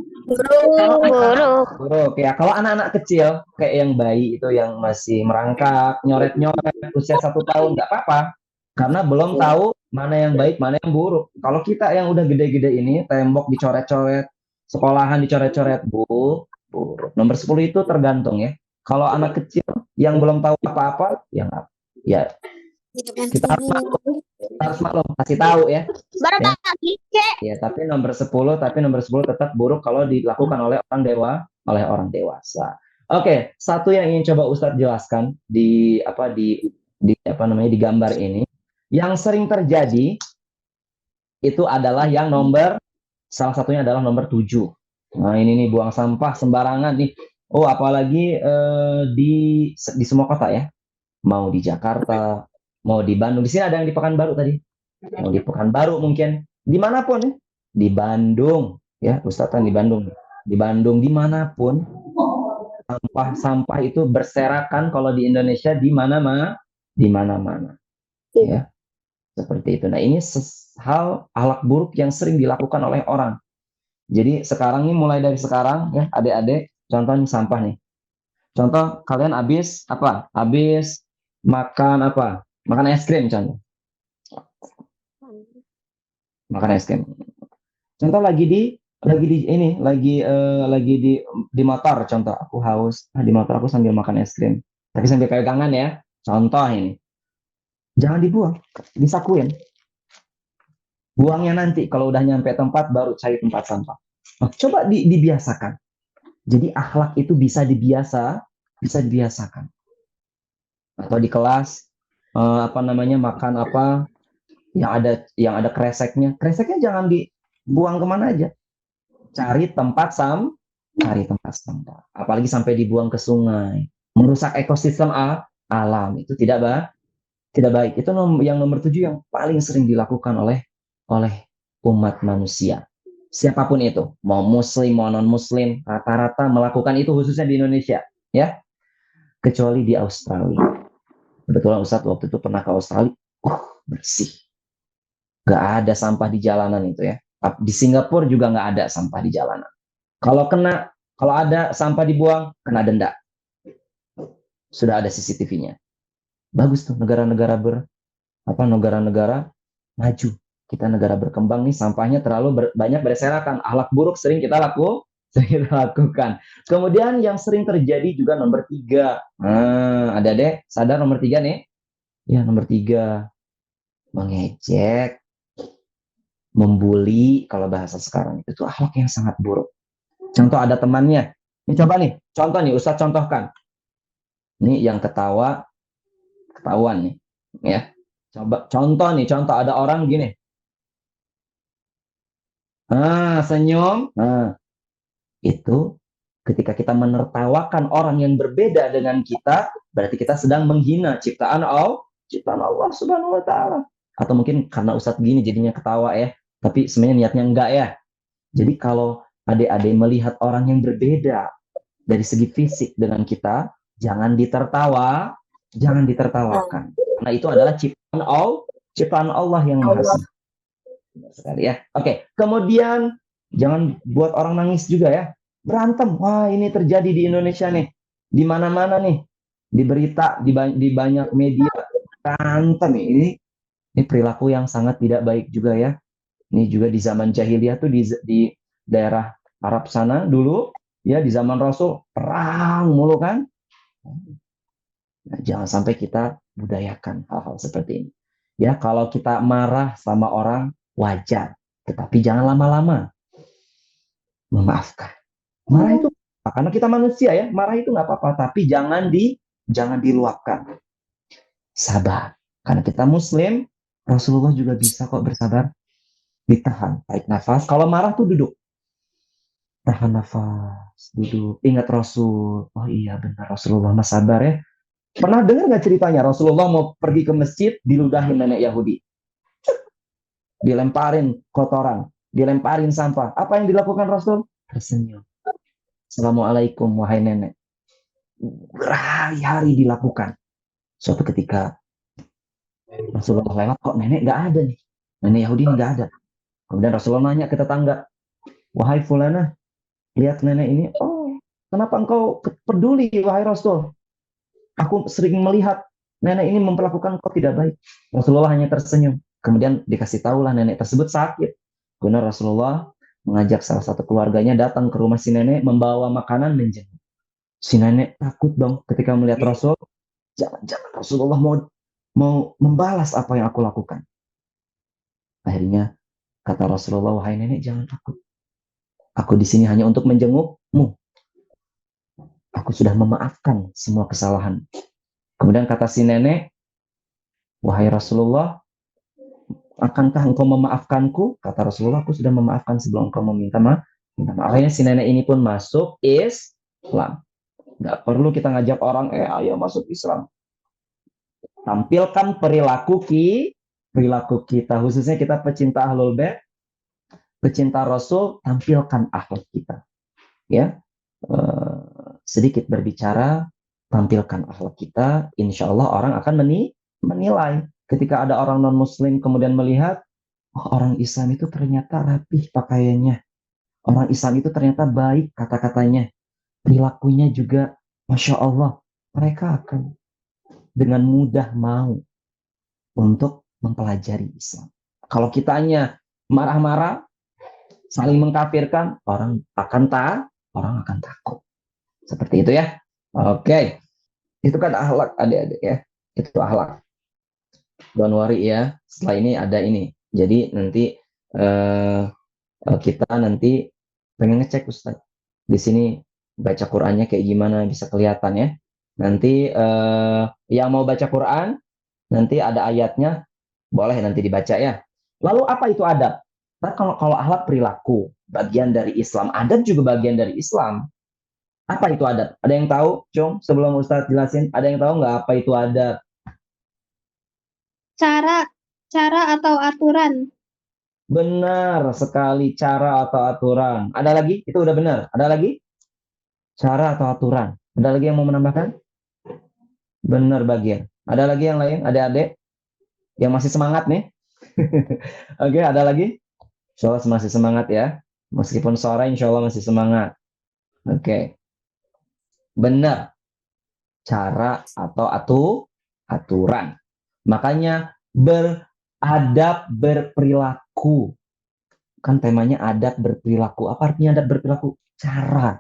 Buruk ya. Kalau anak-anak kecil kayak yang bayi itu yang masih merangkak, nyoret-nyoret usia 1 tahun nggak apa-apa, karena belum tahu mana yang baik, mana yang buruk. Kalau kita yang udah gede-gede ini, tembok dicoret-coret, sekolahan dicoret-coret, buruk. Nomor 10 itu tergantung ya. Kalau anak kecil yang belum tahu apa-apa, ya kita harus maklum, kasih tahu ya. Ya, tapi nomor 10 tetap buruk kalau dilakukan oleh orang dewasa. Oke, satu yang ingin coba Ustadz jelaskan di gambar ini, yang sering terjadi itu adalah salah satunya adalah nomor 7. Nah, ini nih buang sampah sembarangan nih. Oh, apalagi di semua kota ya. Mau di Jakarta, mau di Bandung. Di sini ada yang di Pekanbaru tadi. Mau di Pekanbaru mungkin. Dimanapun ya. Di Bandung. Ya, Ustadz kan di Bandung. Di Bandung, dimanapun. Sampah itu berserakan kalau di Indonesia di mana-mana. Ya, seperti itu. Nah, ini hal akhlak buruk yang sering dilakukan oleh orang. Jadi sekarang ini mulai dari sekarang ya, adik-adik, contohnya sampah nih. Contoh kalian habis makan apa? Makan es krim contoh. Makan es krim. Contoh lagi di motor contoh. Aku haus, di motor aku sambil makan es krim. Tapi sambil pegangan ya. Contoh ini. Jangan dibuang, disakuin. Buangnya nanti kalau udah nyampe tempat baru cari tempat sampah. Nah, coba dibiasakan. Jadi akhlak itu bisa dibiasakan. Atau di kelas makan apa yang ada kreseknya. Kreseknya jangan dibuang kemana aja. Cari tempat sampah. Apalagi sampai dibuang ke sungai. Merusak ekosistem alam itu tidak baik. Itu yang nomor 7 yang paling sering dilakukan oleh umat manusia. Siapapun itu, mau muslim, mau non-muslim, rata-rata melakukan itu khususnya di Indonesia, ya. Kecuali di Australia. Kebetulan Ustadz waktu itu pernah ke Australia, bersih. Nggak ada sampah di jalanan itu ya. Di Singapura juga nggak ada sampah di jalanan. Kalau ada sampah dibuang, kena denda. Sudah ada CCTV-nya. Bagus tuh negara-negara negara-negara maju. Kita negara berkembang nih, sampahnya terlalu banyak berserakan. Akhlak buruk sering kita lakukan. Kemudian yang sering terjadi juga nomor 3. Ada deh, sadar nomor 3 nih? Ya, nomor 3. Mengejek, membuli, kalau bahasa sekarang. Itu akhlak yang sangat buruk. Contoh ada temannya. Ini coba nih, contoh nih, Ustadz contohkan. Ini yang ketahuan nih. Ya. Coba contoh ada orang gini. Senyum. Itu ketika kita menertawakan orang yang berbeda dengan kita, berarti kita sedang menghina ciptaan Allah Subhanahu wa taala. Atau mungkin karena Ustadz gini jadinya ketawa ya, tapi sebenarnya niatnya enggak ya. Jadi kalau adik-adik melihat orang yang berbeda dari segi fisik dengan kita, jangan ditertawakan. Karena itu adalah ciptaan Allah yang Maha Suci. Sekali ya. Oke, kemudian jangan buat orang nangis juga ya. Berantem. Wah, ini terjadi di Indonesia nih. Di mana-mana nih. Di berita, di banyak media berantem ini perilaku yang sangat tidak baik juga ya. Ini juga di zaman jahiliyah tuh di daerah Arab sana dulu ya, di zaman Rasul perang mulu kan. Nah, jangan sampai kita budayakan hal-hal seperti ini. Ya, kalau kita marah sama orang wajar, tetapi jangan lama-lama. Memaafkan. Marah itu karena kita manusia ya, marah itu nggak apa-apa, tapi jangan diluapkan. Sabar, karena kita Muslim, Rasulullah juga bisa kok bersabar. Ditahan, tarik nafas. Kalau marah tuh duduk, tahan nafas, duduk. Ingat Rasul. Oh iya benar, Rasulullah mah sabar ya. Pernah dengar nggak ceritanya Rasulullah mau pergi ke masjid, diludahin nenek Yahudi, dilemparin kotoran, dilemparin sampah. Apa yang dilakukan Rasul? Tersenyum. Assalamualaikum wahai nenek. Berhari-hari dilakukan. Suatu ketika Rasulullah lewat, kok nenek nggak ada nih. Nenek Yahudi nggak ada. Kemudian Rasulullah nanya ke tetangga, wahai fulana, lihat nenek ini. Oh, kenapa engkau peduli wahai Rasul? Aku sering melihat nenek ini memperlakukan kau tidak baik. Rasulullah hanya tersenyum. Kemudian dikasih tahulah nenek tersebut sakit. Kemudian Rasulullah mengajak salah satu keluarganya datang ke rumah si nenek, membawa makanan menjenguk. Si nenek takut dong ketika melihat Rasul. Jangan Rasulullah mau membalas apa yang aku lakukan. Akhirnya kata Rasulullah, wahai nenek jangan takut. Aku di sini hanya untuk menjengukmu. Aku sudah memaafkan semua kesalahan. Kemudian kata si nenek, wahai Rasulullah, akankah engkau memaafkanku? Kata Rasulullah, aku sudah memaafkan sebelum engkau meminta maaf. Akhirnya si nenek ini pun masuk Islam. Nggak perlu kita ngajak orang, ayo masuk Islam. Tampilkan perilaku kita, khususnya kita pecinta Ahlul Bait, pecinta Rasul, tampilkan akhlak kita. Ya, sedikit berbicara, tampilkan akhlak kita, insya Allah orang akan menilai. Ketika ada orang non-Muslim kemudian melihat, orang Islam itu ternyata rapih pakaiannya, orang Islam itu ternyata baik kata-katanya, perilakunya juga, Masya Allah, mereka akan dengan mudah mau untuk mempelajari Islam. Kalau kitanya marah-marah, saling mengkafirkan, orang akan takut. Seperti itu ya. Oke. Itu kan akhlak adik-adik ya. Itu akhlak. Don't worry ya. Setelah ini ada ini. Jadi nanti kita nanti pengen ngecek Ustaz. Di sini baca Qur'annya kayak gimana, bisa kelihatan ya. Nanti yang mau baca Qur'an, nanti ada ayatnya, boleh nanti dibaca ya. Lalu apa itu adab? Nah, kalau akhlak perilaku, bagian dari Islam. Adab juga bagian dari Islam. Apa itu adab? Ada yang tahu, Cung? Sebelum Ustaz jelasin, ada yang tahu nggak apa itu adab? Cara atau aturan. Benar sekali, cara atau aturan. Ada lagi? Itu udah benar. Ada lagi? Cara atau aturan. Ada lagi yang mau menambahkan? Benar bagian. Ada lagi yang lain? Adik-adik yang masih semangat nih? Oke, ada lagi? Insya Allah masih semangat ya. Meskipun sore, insya Allah masih semangat. Oke, benar. Cara atau aturan. Makanya beradab berperilaku. Kan temanya adab berperilaku. Apa artinya adab berperilaku? Cara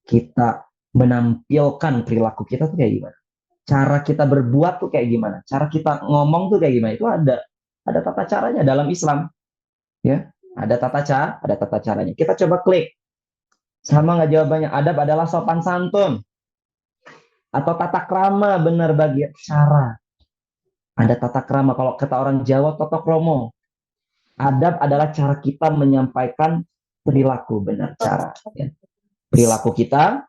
kita menampilkan perilaku kita tuh kayak gimana? Cara kita berbuat tuh kayak gimana? Cara kita ngomong tuh kayak gimana? Itu ada tata caranya dalam Islam, ya. Ada tata caranya. Kita coba klik. Sama nggak jawabannya? Adab adalah sopan santun atau tata krama, benar bagian cara. Ada tata krama. Kalau kata orang Jawa, toto kromo. Adab adalah cara kita menyampaikan perilaku, benar cara. Ya. Perilaku kita,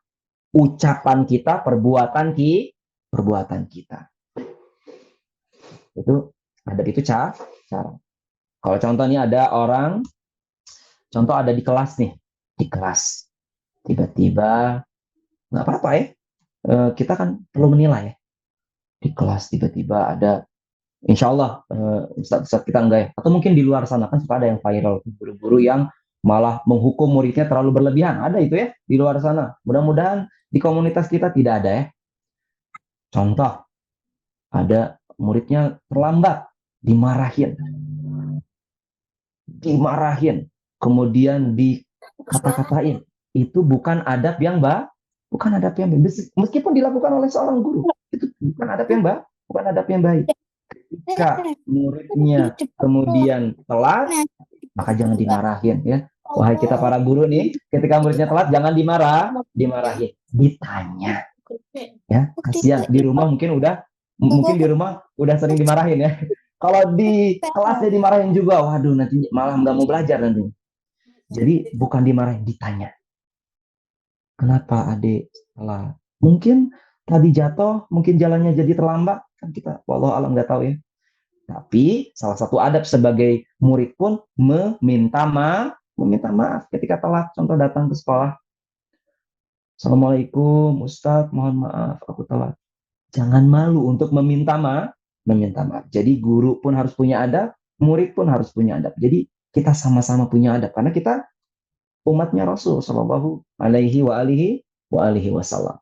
ucapan kita, perbuatan kita. Itu adab itu cara. Kalau contoh nih ada orang, contoh ada di kelas nih, di kelas tiba-tiba nggak apa-apa ya. Kita kan perlu menilai ya. Di kelas tiba-tiba ada, insya Allah Ustadz kita enggak ya. Atau mungkin di luar sana kan suka ada yang viral, guru-guru yang malah menghukum muridnya terlalu berlebihan. Ada itu ya di luar sana. Mudah-mudahan di komunitas kita tidak ada ya. Contoh, ada muridnya terlambat, dimarahin, kemudian dikata-katain. Itu bukan adab yang baik. Bukan adab yang baik. Meskipun dilakukan oleh seorang guru, itu bukan adab yang baik. Bukan adab yang baik. Ketika muridnya kemudian telat, maka jangan dimarahin ya. Wahai kita para guru nih, ketika muridnya telat jangan dimarahin, ditanya. Ya, kasihan di rumah mungkin di rumah udah sering dimarahin ya. Kalau di kelas dia dimarahin juga, waduh nanti malah nggak mau belajar nanti. Jadi bukan dimarahin, ditanya. Kenapa adik telat? Mungkin tadi jatuh, mungkin jalannya jadi terlambat. Kan kita, wallahu alam nggak tahu ya. Tapi salah satu adab sebagai murid pun meminta maaf ketika telat. Contoh datang ke sekolah. Assalamualaikum Ustadz, mohon maaf aku telat. Jangan malu untuk meminta maaf. Jadi guru pun harus punya adab, murid pun harus punya adab. Jadi kita sama-sama punya adab karena kita umatnya Rasul Shallallahu Alaihi Wasallam.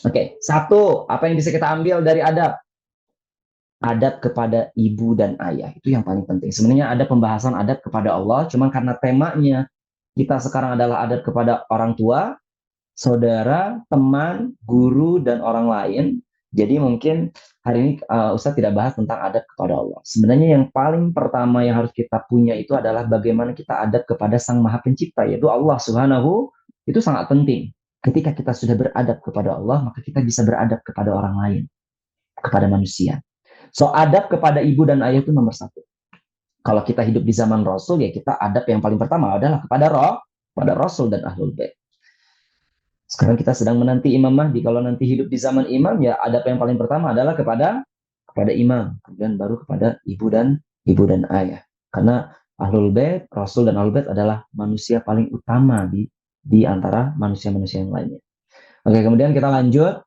Oke, satu, apa yang bisa kita ambil dari adab? Adab kepada ibu dan ayah, itu yang paling penting. Sebenarnya ada pembahasan adab kepada Allah, cuman karena temanya kita sekarang adalah adab kepada orang tua, saudara, teman, guru, dan orang lain. Jadi mungkin hari ini Ustadz tidak bahas tentang adab kepada Allah. Sebenarnya yang paling pertama yang harus kita punya itu adalah bagaimana kita adab kepada Sang Maha Pencipta, yaitu Allah Subhanahu. Itu sangat penting. Ketika kita sudah beradab kepada Allah, maka kita bisa beradab kepada orang lain, kepada manusia. So, adab kepada ibu dan ayah itu nomor satu. Kalau kita hidup di zaman Rasul, ya kita adab yang paling pertama adalah kepada Rasul dan Ahlul Bait. Sekarang kita sedang menanti Imam Mahdi. Kalau nanti hidup di zaman imam, ya adab yang paling pertama adalah kepada imam, kemudian baru kepada ibu dan ayah. Karena Ahlul Bait, Rasul dan Ahlul Bait adalah manusia paling utama di antara manusia-manusia yang lainnya. Oke, kemudian kita lanjut.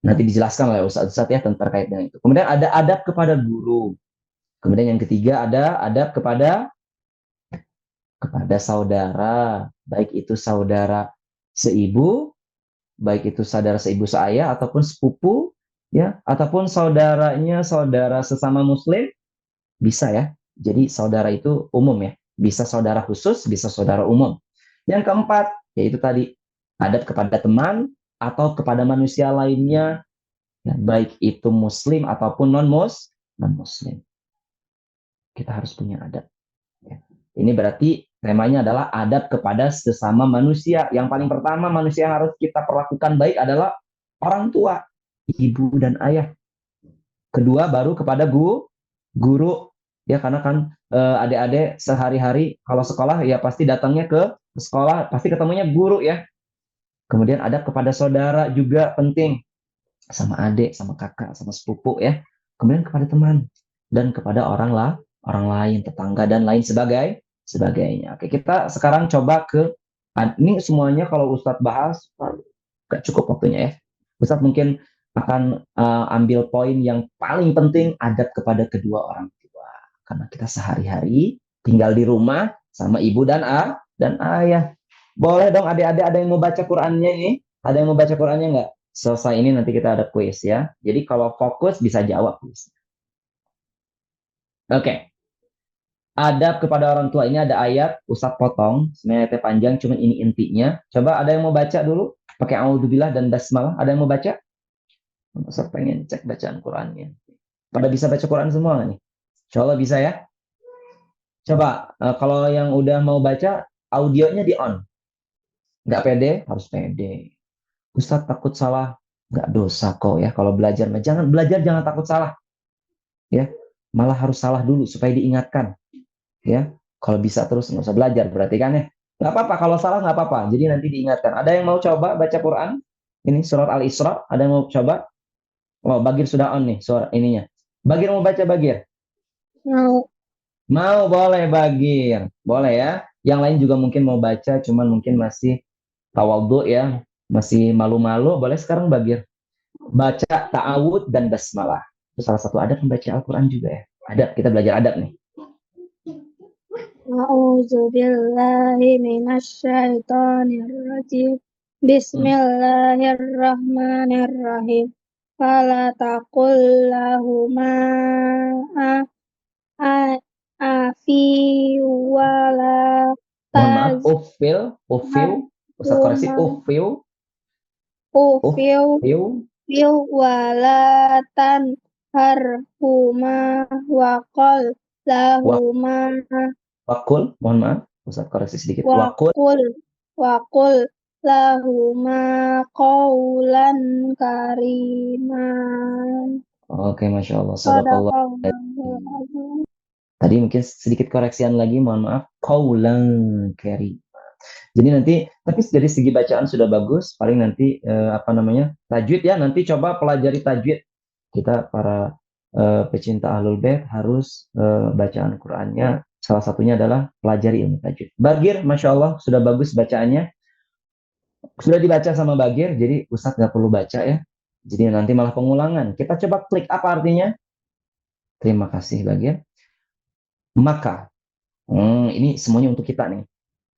Nanti dijelaskan oleh Ustadz ya terkait dengan itu. Kemudian ada adab kepada guru. Kemudian yang ketiga ada adab kepada saudara, baik itu saudara seibu, baik itu saudara seibu seayah ataupun sepupu, ya, ataupun saudaranya saudara sesama muslim, bisa ya. Jadi saudara itu umum ya, bisa saudara khusus, bisa saudara umum. Yang keempat yaitu tadi adab kepada teman atau kepada manusia lainnya, ya, baik itu muslim ataupun non muslim. Kita harus punya adab. Ya. Ini berarti temanya adalah adab kepada sesama manusia. Yang paling pertama manusia yang harus kita perlakukan baik adalah orang tua, ibu dan ayah. Kedua baru kepada guru. Ya, karena kan adik-adik sehari-hari kalau sekolah ya pasti datangnya ke sekolah, pasti ketemunya guru ya. Kemudian adab kepada saudara juga penting. Sama adik, sama kakak, sama sepupu ya. Kemudian kepada teman dan kepada orang orang lain, tetangga, dan lain sebagainya. Oke, kita sekarang coba ini semuanya kalau Ustadz bahas, gak cukup waktunya ya. Ustadz mungkin akan ambil poin yang paling penting, adab kepada kedua orang tua. Karena kita sehari-hari tinggal di rumah sama ibu dan ayah. Boleh dong adik-adik, ada yang mau baca Qur'annya ini? Ada yang mau baca Qur'annya nggak? Selesai ini nanti kita ada kuis ya. Jadi kalau fokus bisa jawab kuis. Oke. Adab kepada orang tua, ini ada ayat, Ustadz potong, sebenarnya ayatnya panjang, cuman ini intinya. Coba ada yang mau baca dulu? Pakai A'udzubillah dan Basmalah. Ada yang mau baca? Ustadz pengen cek bacaan Qur'annya. Pada bisa baca Qur'an semua nggak nih? Insya Allah bisa ya. Coba kalau yang udah mau baca, audionya di on. Nggak pede, harus pede. Ustadz takut salah, nggak dosa kok ya. Kalau belajar, jangan takut salah. Ya, malah harus salah dulu supaya diingatkan. Ya, kalau bisa terus nggak usah belajar berarti kan ya. Nggak apa-apa, kalau salah nggak apa-apa. Jadi nanti diingatkan. Ada yang mau coba baca Quran? Ini surat Al-Isra. Ada yang mau coba? Oh, Bagir sudah on nih suara ininya. Bagir mau baca Bagir? Mau. Mau, boleh Bagir. Boleh ya. Yang lain juga mungkin mau baca, cuman mungkin masih tawadhu ya, masih malu-malu. Boleh sekarang Bagir baca ta'awud dan basmalah. Itu salah satu adab membaca Al-Quran juga ya. Adab, kita belajar adab nih. A'udzu billahi minasyaitonir rajim. Bismillahirrahmanirrahim. Fala taqul lahuma afi wala Mohon maaf, ufil. Ustaz koreksi, ufil. wala tanharhuma waqal lahuma Wakul, mohon maaf, Ustaz koreksi sedikit. Wakul lahuma qawlan kariman. Oke, Masya Allah. Sadaqallah. Tadi mungkin sedikit koreksian lagi, mohon maaf. Qawlan karim. Jadi nanti, tapi dari segi bacaan sudah bagus. Paling nanti tajwid ya. Nanti coba pelajari tajwid. Kita para pecinta Ahlul Bait harus bacaan Qur'annya. Salah satunya adalah pelajari ilmu tajwid. Bagir, Masya Allah, sudah bagus bacaannya. Sudah dibaca sama Bagir, jadi Ustadz nggak perlu baca ya. Jadi nanti malah pengulangan. Kita coba klik apa artinya? Terima kasih Bagir. Maka, ini semuanya untuk kita nih.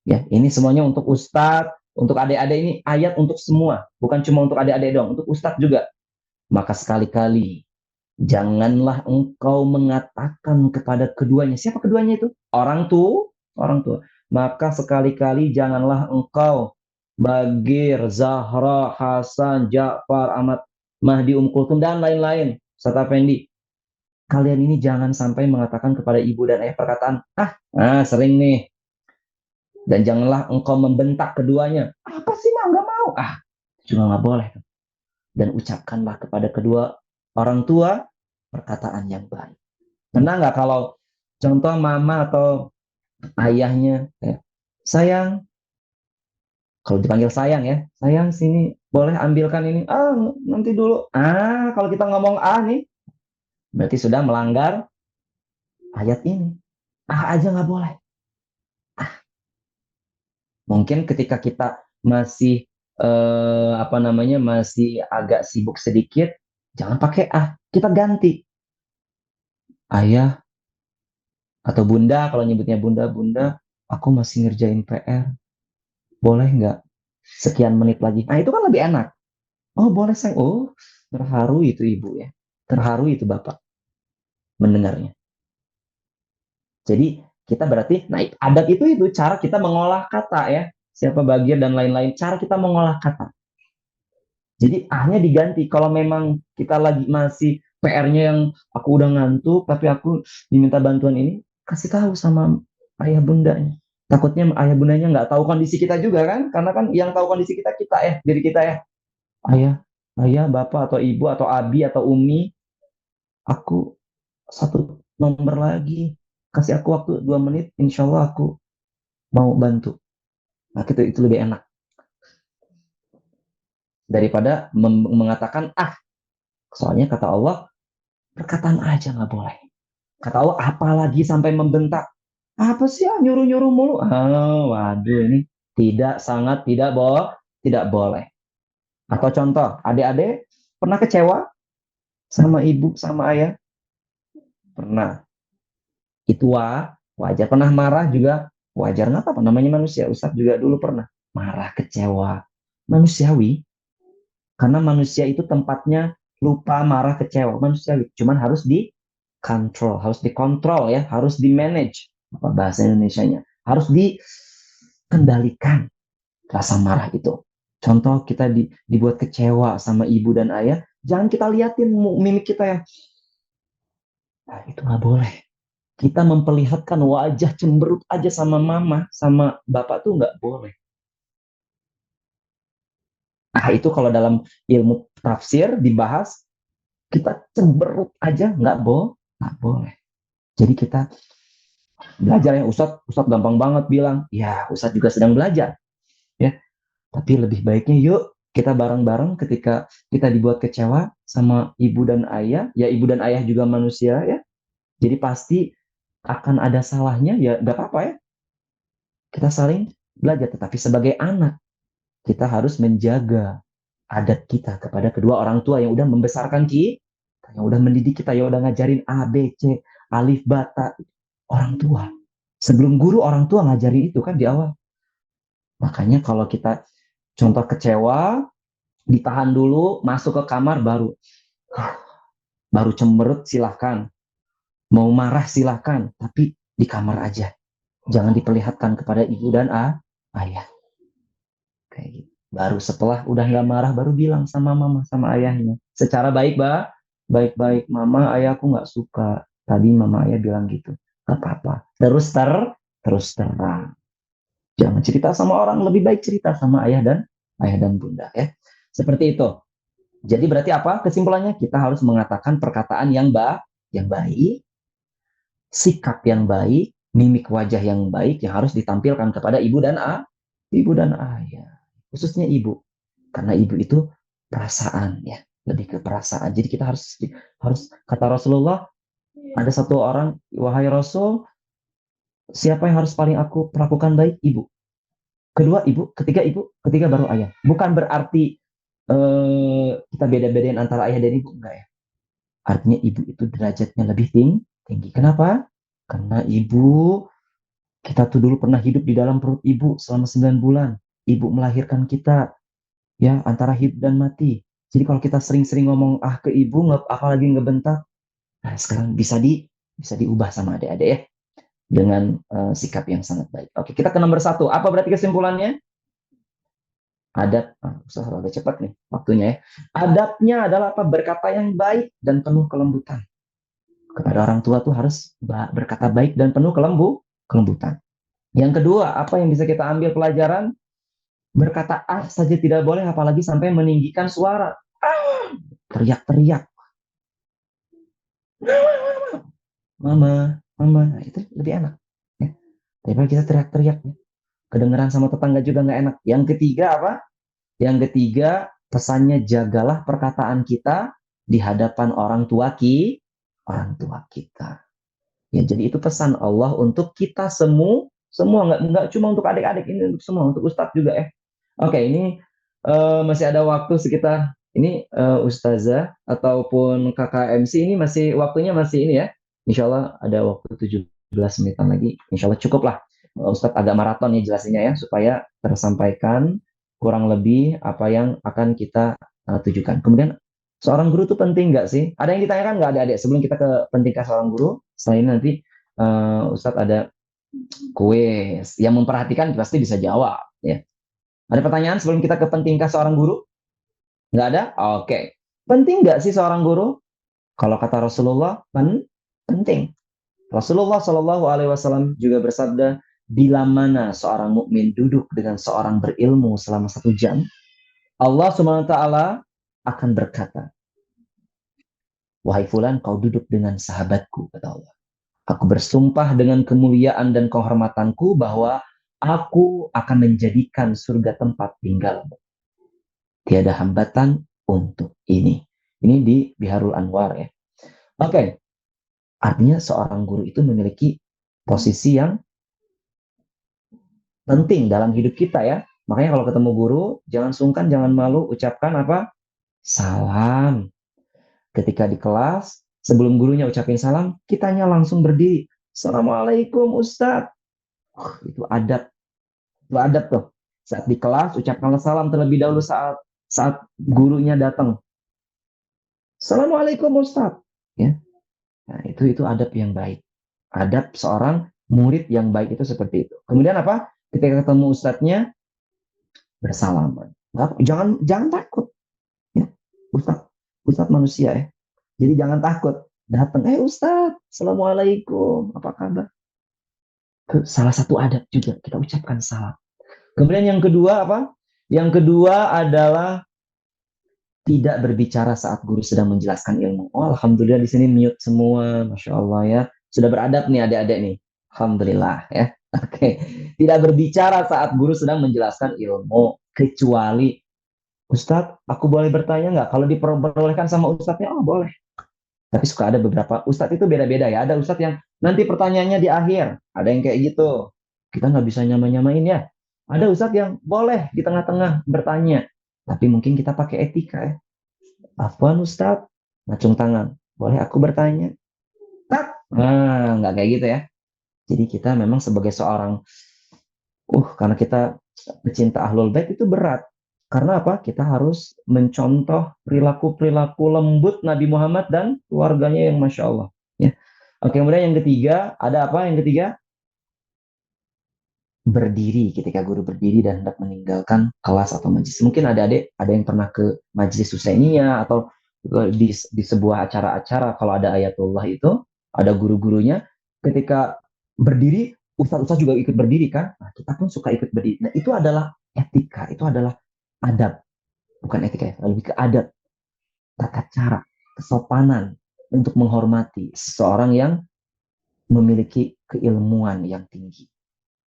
Ya, ini semuanya untuk Ustadz, untuk adik-adik, ini ayat untuk semua. Bukan cuma untuk adik-adik doang, untuk Ustadz juga. Maka sekali-kali janganlah engkau mengatakan kepada keduanya. Siapa keduanya itu? Orang tua. Maka sekali-kali janganlah engkau, Bagir, Zahra, Hasan, Ja'far, Ahmad, Mahdi, Kulthum, dan lain-lain, Ustadz Effendi, kalian ini jangan sampai mengatakan kepada ibu dan ayah perkataan, sering nih. Dan janganlah engkau membentak keduanya. Apa sih, nggak mau? Juga nggak boleh. Dan ucapkanlah kepada kedua orang tua perkataan yang baik. Pernah nggak kalau contoh mama atau ayahnya, sayang, kalau dipanggil sayang ya, sayang sini boleh ambilkan ini, nanti dulu. Kalau kita ngomong nih, berarti sudah melanggar ayat ini. Aja nggak boleh. Mungkin ketika kita masih masih agak sibuk sedikit, jangan pakai kita ganti. Ayah atau bunda, kalau nyebutnya bunda, aku masih ngerjain PR. Boleh nggak sekian menit lagi? Itu kan lebih enak. Boleh sayang. Terharu itu ibu ya. Terharu itu bapak mendengarnya. Jadi kita berarti, adab itu cara kita mengolah kata ya. Siapa Bagir dan lain-lain, cara kita mengolah kata. Jadi nya diganti. Kalau memang kita lagi masih PR-nya yang aku udah ngantuk, tapi aku diminta bantuan ini, kasih tahu sama ayah bundanya. Takutnya ayah bundanya nggak tahu kondisi kita juga kan? Karena kan yang tahu kondisi kita ya, diri kita ya. Ayah, bapak atau ibu atau abi atau umi, aku satu nomor lagi. Kasih aku waktu 2 menit, insya Allah aku mau bantu. Itu lebih enak. Daripada mengatakan, soalnya kata Allah, perkataan aja nggak boleh. Kata Allah, apalagi sampai membentak. Apa sih ya, nyuruh-nyuruh mulu? Waduh, ini sangat tidak boleh. Atau contoh, adik-adik pernah kecewa sama ibu, sama ayah? Pernah. Itu wajar. Pernah marah juga wajar. Nggak apa-apa, namanya manusia. Ustadz juga dulu pernah marah, kecewa. Manusiawi. Karena manusia itu tempatnya lupa, marah, kecewa. Manusiawi. Cuman harus dikontrol ya, harus di-manage. Apa bahasa Indonesianya? Harus dikendalikan rasa marah itu. Contoh kita dibuat kecewa sama ibu dan ayah, jangan kita liatin mimik kita ya. Nah, itu nggak boleh. Kita memperlihatkan wajah cemberut aja sama mama, sama bapak tuh nggak boleh. Nah, itu kalau dalam ilmu tafsir dibahas, kita cemberut aja nggak boleh. Jadi kita belajar ya, Ustadz gampang banget bilang, ya Ustadz juga sedang belajar. Ya, tapi lebih baiknya yuk kita bareng-bareng ketika kita dibuat kecewa sama ibu dan ayah, ya ibu dan ayah juga manusia ya. Jadi pasti akan ada salahnya, ya nggak apa-apa ya. Kita saling belajar, tetapi sebagai anak kita harus menjaga adat kita kepada kedua orang tua yang udah membesarkan kita, yang udah mendidik kita, yang udah ngajarin A, B, C, alif, bata, orang tua. Sebelum guru, orang tua ngajarin itu kan di awal. Makanya kalau kita contoh kecewa, ditahan dulu, masuk ke kamar baru cemberut silahkan. Mau marah silahkan, tapi di kamar aja. Jangan diperlihatkan kepada ibu dan ayah. Kayak gitu. Baru setelah udah nggak marah, baru bilang sama mama, sama ayahnya. Secara baik-baik, mama, ayah aku nggak suka. Tadi mama ayah bilang gitu. Gak apa-apa. Terus terang. Jangan cerita sama orang, lebih baik cerita sama ayah dan bunda ya. Seperti itu. Jadi berarti apa? Kesimpulannya kita harus mengatakan perkataan yang baik, sikap yang baik, mimik wajah yang baik yang harus ditampilkan kepada ibu dan ayah. Khususnya ibu. Karena ibu itu perasaan ya, lebih ke perasaan. Jadi kita harus kata Rasulullah, ada satu orang, wahai Rasul, siapa yang harus paling aku perlakukan baik? Ibu. Kedua ibu, ketiga baru ayah. Bukan berarti kita beda-bedain antara ayah dan ibu, enggak ya. Artinya ibu itu derajatnya lebih tinggi. Kenapa? Karena ibu, kita tuh dulu pernah hidup di dalam perut ibu selama 9 bulan. Ibu melahirkan kita, ya antara hidup dan mati. Jadi kalau kita sering-sering ngomong ke ibu, apalagi ngebentak, nah sekarang bisa diubah sama adik-adik ya, dengan sikap yang sangat baik. Oke, kita ke nomor 1. Apa berarti kesimpulannya? Adab, agak cepat nih waktunya ya. Adabnya adalah apa? Berkata yang baik dan penuh kelembutan. Kepada orang tua tuh harus berkata baik dan penuh kelembutan. Yang kedua, apa yang bisa kita ambil pelajaran? Berkata saja tidak boleh, apalagi sampai meninggikan suara. Teriak-teriak. Mama, nah, itu lebih enak. Ya. Daripada kita teriak-teriak. Ya. Kedengeran sama tetangga juga nggak enak. Yang ketiga apa? Yang ketiga, pesannya jagalah perkataan kita di hadapan orang tua kita. Ya, jadi itu pesan Allah untuk kita semua nggak cuma untuk adik-adik, ini untuk semua, untuk Ustadz juga ya. Oke, ini masih ada waktu sekitar ini Ustazah ataupun kakak MC ini waktunya masih ini ya. Insya Allah ada waktu 17 menitan lagi. Insya Allah cukup lah. Ustadz agak maraton ya jelasinnya ya, supaya tersampaikan kurang lebih apa yang akan kita tujukan. Kemudian, seorang guru itu penting nggak sih? Ada yang ditanyakan nggak adik-adik? Sebelum kita ke pentingkah seorang guru, setelah ini nanti Ustadz ada kuis. Yang memperhatikan pasti bisa jawab. Ya. Ada pertanyaan sebelum kita ke pentingkah seorang guru? Nggak ada? Oke. Penting nggak sih seorang guru? Kalau kata Rasulullah, penting. Rasulullah Shallallahu Alaihi Wasallam juga bersabda, bila mana seorang mukmin duduk dengan seorang berilmu selama 1 jam, Allah Subhanahu Wa Taala akan berkata, wahai fulan, kau duduk dengan sahabatku, kata Allah. Aku bersumpah dengan kemuliaan dan kehormatanku bahwa aku akan menjadikan surga tempat tinggalmu. Tiada hambatan untuk ini. Ini di Biharul Anwar ya. Oke. Artinya seorang guru itu memiliki posisi yang penting dalam hidup kita ya. Makanya kalau ketemu guru, jangan sungkan, jangan malu, ucapkan apa? Salam. Ketika di kelas, sebelum gurunya ucapin salam, kitanya langsung berdiri. Assalamualaikum Ustadz. Itu adab. Itu adab tuh. Saat di kelas, ucapkanlah salam terlebih dahulu saat gurunya datang. Assalamualaikum Ustadz. Ya. Nah, itu adab yang baik. Adab seorang murid yang baik itu seperti itu. Kemudian apa? Ketika ketemu ustadznya, bersalaman. Jangan takut. Ya. Ustadz manusia ya. Jadi jangan takut. Datang, Ustadz, Assalamualaikum, apa kabar? Salah satu adab juga, kita ucapkan salam. Kemudian yang kedua apa? Yang kedua adalah tidak berbicara saat guru sedang menjelaskan ilmu. Oh, alhamdulillah di sini mute semua, masya Allah ya. Sudah beradab nih adik-adik nih. Alhamdulillah ya. Oke. Tidak berbicara saat guru sedang menjelaskan ilmu, kecuali Ustadz, aku boleh bertanya nggak? Kalau diperbolehkan sama Ustadznya, oh boleh. Tapi suka ada beberapa Ustadz itu beda-beda ya. Ada Ustadz yang nanti pertanyaannya di akhir. Ada yang kayak gitu. Kita nggak bisa nyama-nyamain ya. Ada Ustadz yang boleh di tengah-tengah bertanya. Tapi mungkin kita pakai etika ya. Afwan Ustadz, ngacung tangan. Boleh aku bertanya? Nah, nggak kayak gitu ya. Jadi kita memang sebagai seorang, karena kita pecinta Ahlul Bait itu berat. Karena apa? Kita harus mencontoh perilaku-perilaku lembut Nabi Muhammad dan keluarganya yang Masya Allah. Ya. Oke, kemudian yang ketiga, ada apa yang ketiga? Berdiri ketika guru berdiri dan hendak meninggalkan kelas atau majelis. Mungkin ada yang pernah ke majelis Husainiyah atau di sebuah acara-acara kalau ada ayatullah itu, ada guru-gurunya, ketika berdiri, ustaz-ustaz juga ikut berdiri kan? Nah, kita pun suka ikut berdiri. Nah, itu adalah etika, itu adalah adab. Bukan etika, lebih ke adab. Tata cara, kesopanan untuk menghormati seseorang yang memiliki keilmuan yang tinggi.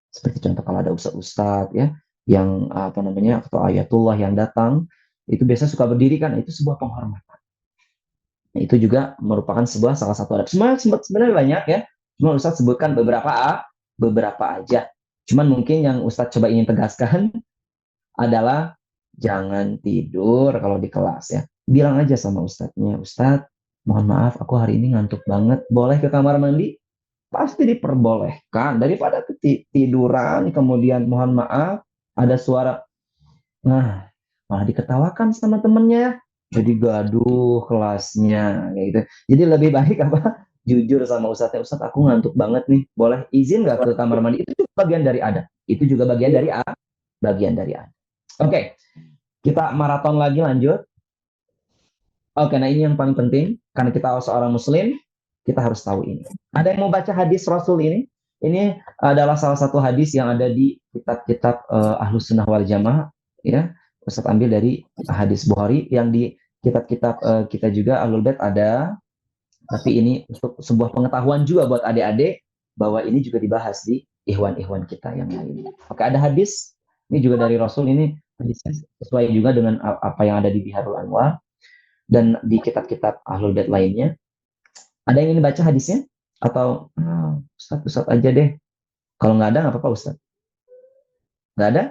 Seperti contoh kalau ada ustaz-ustaz ya, yang atau ayatullah yang datang, itu biasa suka berdiri kan, itu sebuah penghormatan. Nah, itu juga merupakan salah satu adab. Sebenarnya banyak ya, cuma Ustaz sebutkan beberapa aja. Cuman mungkin yang Ustaz coba ingin tegaskan adalah jangan tidur kalau di kelas ya. Bilang aja sama Ustadznya, Ustadz, mohon maaf aku hari ini ngantuk banget, boleh ke kamar mandi? Pasti diperbolehkan. Daripada tiduran, kemudian mohon maaf, ada suara, nah malah diketawakan sama temennya, jadi gaduh kelasnya kayak gitu. Jadi lebih baik apa? Jujur sama Ustadznya, Ustadz aku ngantuk banget nih, boleh izin nggak ke kamar mandi? Itu juga bagian dari adab. Itu juga bagian dari adab. Oke, kita maraton lagi lanjut. Oke, nah ini yang paling penting karena kita seorang Muslim, kita harus tahu ini. Ada yang mau baca hadis Rasul ini? Ini adalah salah satu hadis yang ada di kitab-kitab Ahlus Sunnah wal Jamaah, ya. Ustaz ambil dari hadis Bukhari, yang di kitab-kitab kita juga Ahlul Bait ada. Tapi ini untuk sebuah pengetahuan juga buat adik-adik bahwa ini juga dibahas di ikhwan-ikhwan kita yang lain. Oke, ada hadis ini juga dari Rasul, ini hadisnya sesuai juga dengan apa yang ada di Biharul Anwar dan di kitab-kitab Ahlul Bait lainnya. Ada yang ingin baca hadisnya? Atau Ustaz aja deh. Kalau nggak ada, nggak apa-apa Ustaz. Nggak ada?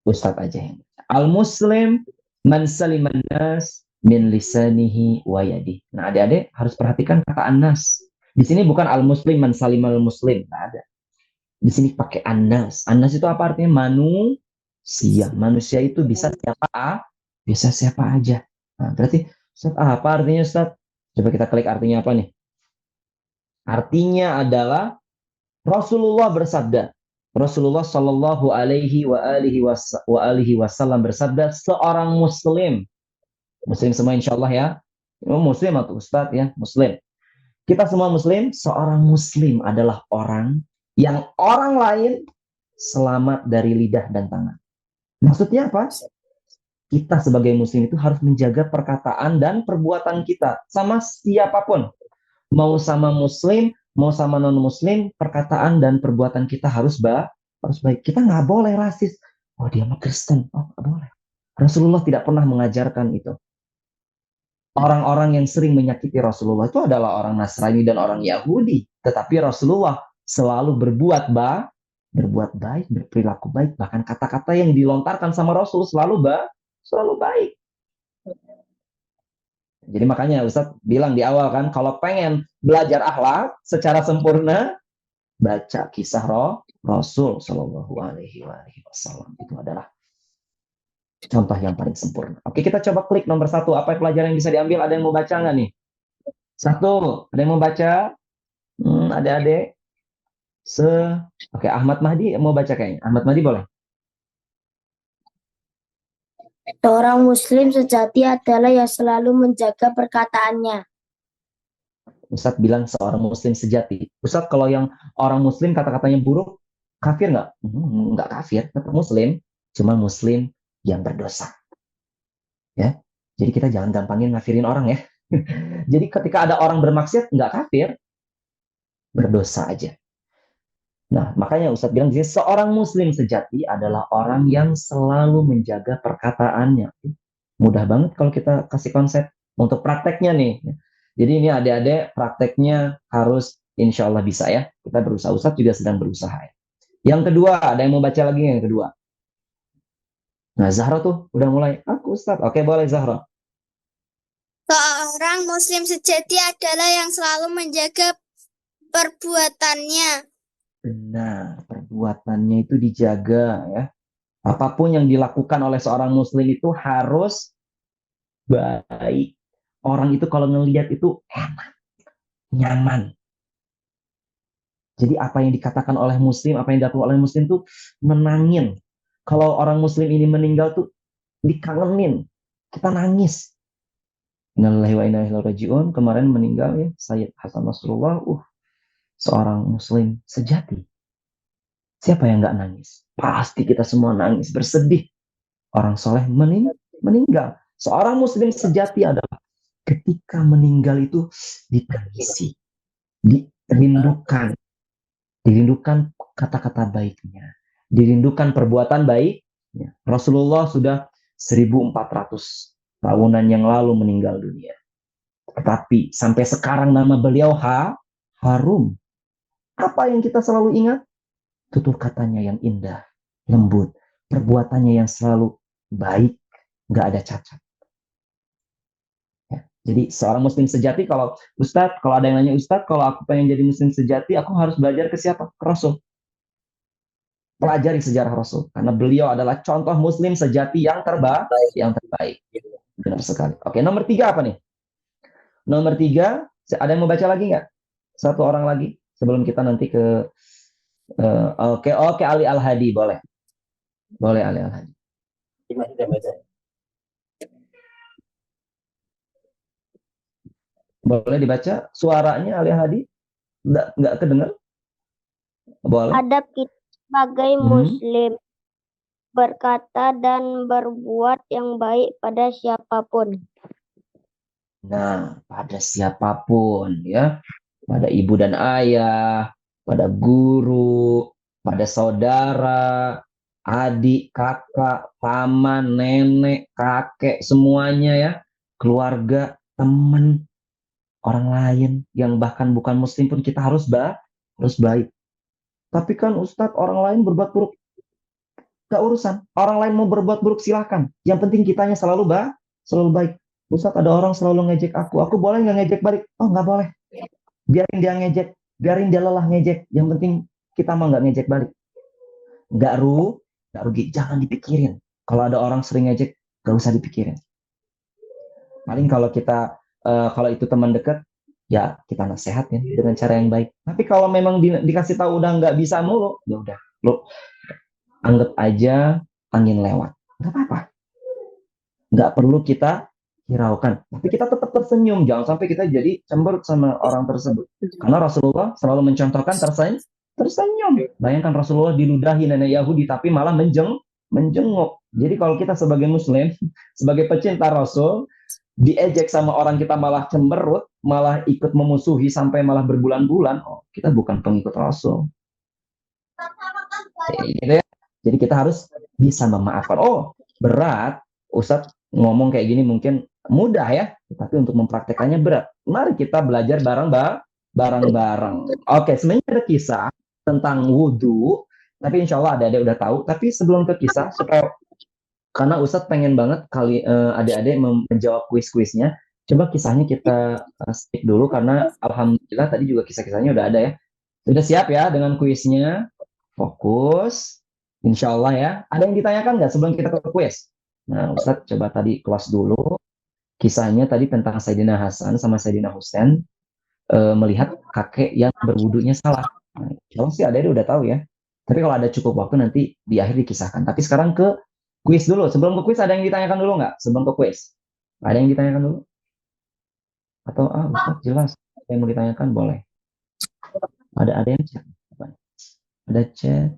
Ustaz aja yang baca. Al-Muslim man saliman nas min lisanihi wa yadihi. Nah, adik-adik harus perhatikan kata an-nas. Di sini bukan al-muslim man salimal muslim, nggak ada. Di sini pakai an-nas. An-nas itu apa artinya? Manusia. Manusia itu bisa siapa? Bisa siapa aja. Nah, berarti Ustaz, apa artinya Ustaz? Coba kita klik artinya apa nih? Artinya adalah Rasulullah bersabda. Rasulullah Shallallahu Alaihi Wasallam bersabda, seorang Muslim semua insya Allah ya, Muslim atau Ustadz ya, Muslim. Kita semua Muslim. Seorang Muslim adalah orang yang orang lain selamat dari lidah dan tangan. Maksudnya apa? Kita sebagai Muslim itu harus menjaga perkataan dan perbuatan kita sama siapapun. Mau sama Muslim, mau sama non-Muslim, perkataan dan perbuatan kita harus baik. Kita nggak boleh rasis. Oh, dia mah Kristen. Oh, nggak boleh. Rasulullah tidak pernah mengajarkan itu. Orang-orang yang sering menyakiti Rasulullah itu adalah orang Nasrani dan orang Yahudi. Tetapi Rasulullah selalu berbuat baik, berperilaku baik. Bahkan kata-kata yang dilontarkan sama Rasul selalu baik. Jadi makanya Ustadz bilang di awal kan, kalau pengen belajar akhlak secara sempurna, baca kisah Rasul Shallallahu Alaihi Wasallam. Itu adalah contoh yang paling sempurna. Oke, kita coba klik nomor 1. Apa pelajaran yang bisa diambil? Ada yang mau baca nggak nih? 1. Ada yang mau baca? Adik-adik. Oke, Ahmad Mahdi mau baca kayaknya. Ahmad Mahdi boleh? Seorang muslim sejati adalah yang selalu menjaga perkataannya. Ustadz bilang seorang muslim sejati. Ustadz, kalau yang orang muslim kata-katanya buruk, kafir nggak? Nggak kafir, tetap muslim. Cuma muslim yang berdosa. Ya. Jadi kita jangan gampangin ngafirin orang ya. Jadi ketika ada orang bermaksiat, nggak kafir, berdosa aja. Nah, makanya Ustadz bilang di sini, seorang muslim sejati adalah orang yang selalu menjaga perkataannya. Mudah banget kalau kita kasih konsep untuk prakteknya nih. Jadi ini adik-adik prakteknya harus insya Allah bisa ya. Kita berusaha, Ustadz juga sedang berusaha. Yang kedua, ada yang mau baca lagi yang kedua? Nah, Zahra tuh udah mulai. Aku Ustadz. Oke, boleh Zahra. Seorang muslim sejati adalah yang selalu menjaga perbuatannya. Benar, perbuatannya itu dijaga ya. Apapun yang dilakukan oleh seorang muslim itu harus baik. Orang itu kalau ngelihat itu enak, nyaman. Jadi apa yang dikatakan oleh muslim, apa yang dilakukan oleh muslim itu menangin. Kalau orang muslim ini meninggal tuh dikangenin. Kita nangis. Innalillahi wa inna ilaihi raji'un. Kemarin meninggal ya Sayyid Hasan Nasrullah. Seorang muslim sejati. Siapa yang nggak nangis? Pasti kita semua nangis, bersedih. Orang soleh meninggal. Seorang muslim sejati adalah ketika meninggal itu ditangisi, dirindukan kata-kata baiknya, dirindukan perbuatan baiknya. Rasulullah sudah 1400 tahunan yang lalu meninggal dunia. Tetapi sampai sekarang nama beliau harum. Apa yang kita selalu ingat? Tutur katanya yang indah, lembut, perbuatannya yang selalu baik, nggak ada cacat. Ya, jadi seorang muslim sejati, kalau ada yang nanya Ustadz, kalau aku pengen jadi muslim sejati, aku harus belajar ke siapa? Ke Rasul. Pelajari sejarah Rasul, karena beliau adalah contoh muslim sejati yang terbaik. Benar sekali. Oke, nomor 3 apa nih? Nomor 3, ada yang mau baca lagi nggak? 1 orang lagi sebelum kita nanti ke Oke, Ali Al-Hadi boleh. Boleh Ali Al-Hadi. Boleh dibaca suaranya Ali Al-Hadi? Nggak kedengar? Boleh. Adab kita sebagai muslim, berkata dan berbuat yang baik pada siapapun. Nah, pada siapapun ya. Pada ibu dan ayah, pada guru, pada saudara, adik, kakak, paman, nenek, kakek, semuanya ya, keluarga, teman, orang lain yang bahkan bukan muslim pun kita harus baik. Tapi kan Ustadz, orang lain berbuat buruk, gak urusan. Orang lain mau berbuat buruk silahkan. Yang penting kitanya selalu baik. Ustadz, ada orang selalu ngejek aku boleh nggak ngejek balik? Oh, nggak boleh. Biarin dia ngejek, biarin dia lelah ngejek. Yang penting kita mah nggak ngejek balik. Nggak rugi, jangan dipikirin. Kalau ada orang sering ngejek, nggak usah dipikirin. Paling kalau kalau itu teman dekat, ya kita nasehatin dengan cara yang baik. Tapi kalau memang dikasih tahu udah nggak bisa mulu, ya udah, lo anggap aja angin lewat. Nggak apa-apa. Nggak perlu kita hiraukan. Tapi kita tetap tersenyum. Jangan sampai kita jadi cemberut sama orang tersebut. Karena Rasulullah selalu mencontohkan tersenyum. Bayangkan Rasulullah diludahi nenek Yahudi, tapi malah menjenguk. Jadi kalau kita sebagai muslim, sebagai pecinta Rasul, diejek sama orang kita malah cemberut, malah ikut memusuhi sampai malah berbulan-bulan, kita bukan pengikut Rasul. Jadi kita harus bisa memaafkan. Berat, Ustadz, ngomong kayak gini mungkin mudah ya, tapi untuk mempraktekannya berat. Mari kita belajar bareng-bareng. Oke, sebenarnya ada kisah tentang wudhu, tapi insya Allah adik-adik udah tahu. Tapi sebelum ke kisah, supaya karena Ustadz pengen banget kali adik-adik menjawab kuis-kuisnya, coba kisahnya kita skip dulu karena alhamdulillah tadi juga kisah-kisahnya udah ada ya. Sudah siap ya dengan kuisnya? Fokus. Insya Allah ya. Ada yang ditanyakan nggak sebelum kita ke kuis? Nah, Ustadz coba tadi kelas dulu. Kisahnya tadi tentang Sayyidina Hasan sama Sayyidina Husain melihat kakek yang berwudunya salah. Nah, kalau sih ada udah tahu ya. Tapi kalau ada cukup waktu nanti di akhir dikisahkan. Tapi sekarang ke kuis dulu. Sebelum ke kuis ada yang ditanyakan dulu nggak? Sebelum ke kuis. Ada yang ditanyakan dulu? Atau Ustadz jelas. Ada yang mau ditanyakan boleh. Ada yang chat. Ada chat.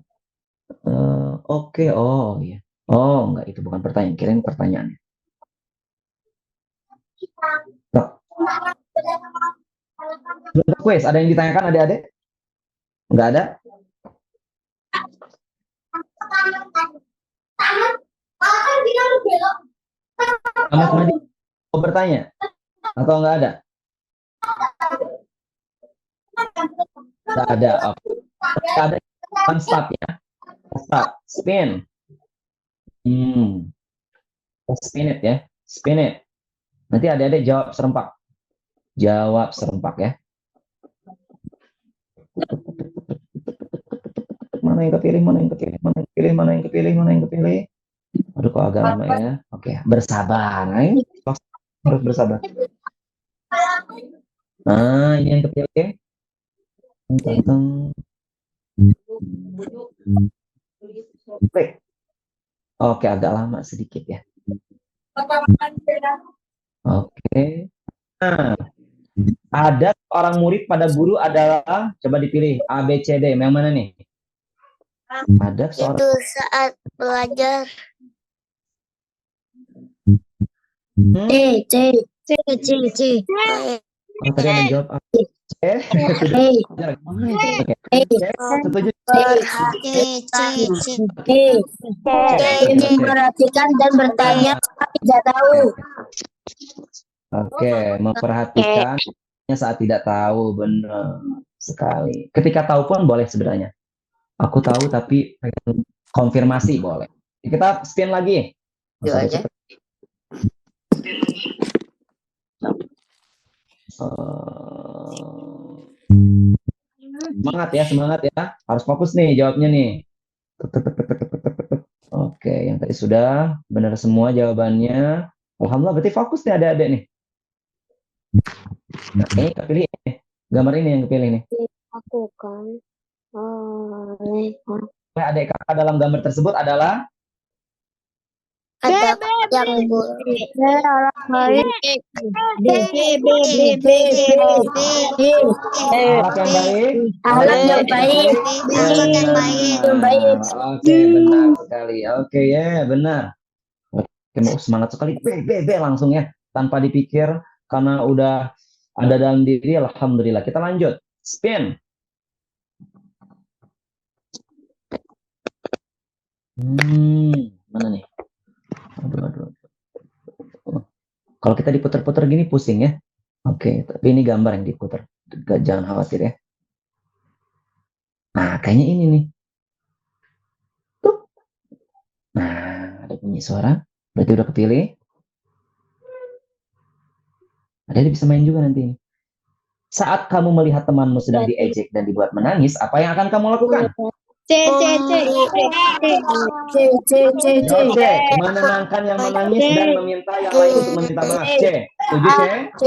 Oke. Oh iya. Oh enggak, itu bukan pertanyaan. Kirain pertanyaannya. Belum kuis, ada yang ditanyakan adik-adik? Enggak ada? Ahmad Madi mau bertanya? Atau enggak ada? Enggak ada. Oke. Enggak ada. Start ya. Start. Spin. Spin it ya. Spin it. Nanti adik-adik jawab serempak. Jawab serempak ya. Mana yang kepilih, mana yang kepilih, mana yang kepilih, mana yang kepilih, mana yang kepilih. Aduh, kok agak lama ya. Oke, bersabar. Nah, ini harus bersabar. Nah, ini yang kepilih. Oke, agak lama sedikit ya. Oke. Nah, ada orang murid pada guru adalah, coba dipilih A, B, C, D. Yang mana nih? Ada seorang. Itu saat belajar. C. Oh, tadi ada yang jawab A. C. Setuju. Memperhatikan dan bertanya tidak tahu. Oke, memperhatikan saat tidak tahu, benar sekali. Ketika tahu pun boleh sebenarnya. Aku tahu tapi pengen konfirmasi boleh. Kita spin lagi. Semangat ya. Harus fokus nih jawabnya nih. Oke, yang tadi sudah benar semua jawabannya. Alhamdulillah, berarti fokus nih adik-adik nih. Nah, ini kepilih nih. Gambar ini yang kepilih nih. Aku kan. Adik kakak dalam gambar tersebut adalah Ada yang Alat yang baik. Oke, benar sekali. Oke ya, benar. Oke, mau semangat sekali. B langsung ya, tanpa dipikir karena udah ada dalam diri. Alhamdulillah. Kita lanjut. Spin. Mana nih? Aduh. Kalau kita diputar-putar gini pusing ya. Oke, tapi ini gambar yang diputar. Jangan khawatir ya. Nah, kayaknya ini nih. Tuh. Nah, ada bunyi suara. Berarti udah kepilih. Ada bisa main juga nanti. Saat kamu melihat temanmu sedang diejek dan dibuat menangis, apa yang akan kamu lakukan? C. Menenangkan yang menangis dan meminta yang lain untuk meminta maaf. C. Setuju C?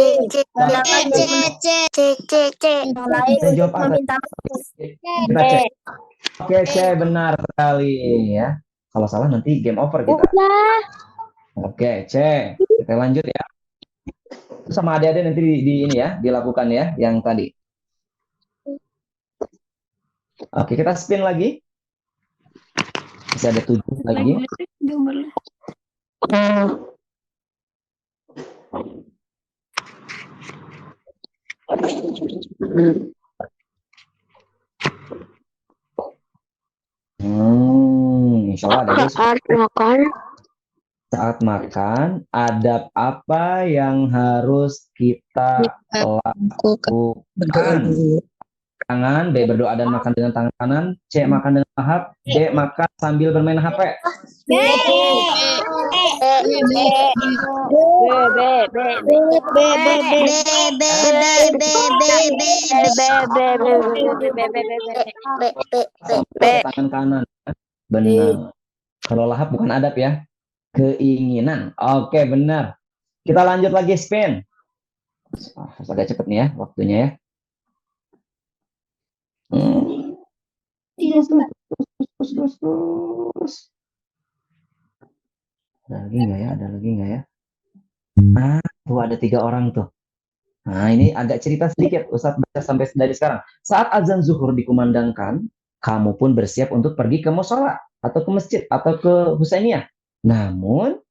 Jawab apa? Kita cek. Oke, C benar sekali ya. Kalau salah nanti game over kita. Oke, C. Kita lanjut ya. Sama adik-adik nanti di ini ya, dilakukan ya yang tadi. Oke, kita spin lagi. Masih ada 7 lagi. Insya Allah ada. saat makan, adab apa yang harus kita lakukan? Tangan, B berdoa dan makan dengan tangan kanan, C makan dengan lahap, D makan sambil bermain HP. Sambil tangan kanan. Benar. Kalau lahap bukan adab ya. Keinginan. Oke, benar. Kita lanjut lagi spin. Harus agak cepet nih ya waktunya ya. Terus. Ada lagi nggak ya? Ada lagi nggak ya? Tuh ada 3 orang tuh. Nah, ini agak cerita sedikit. Ustadz baca sampai dari sekarang. Saat azan zuhur dikumandangkan, kamu pun bersiap untuk pergi ke musola atau ke masjid atau ke Husainiyah. Namun,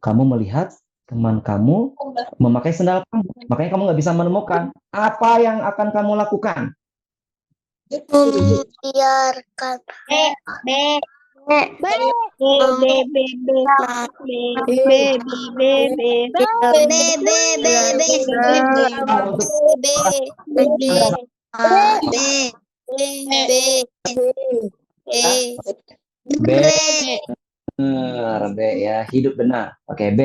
kamu melihat teman kamu memakai sendal kamu. Makanya kamu nggak bisa menemukan. Apa yang akan kamu lakukan? Membiarkan Benar, B ya. Hidup benar. Oke, B.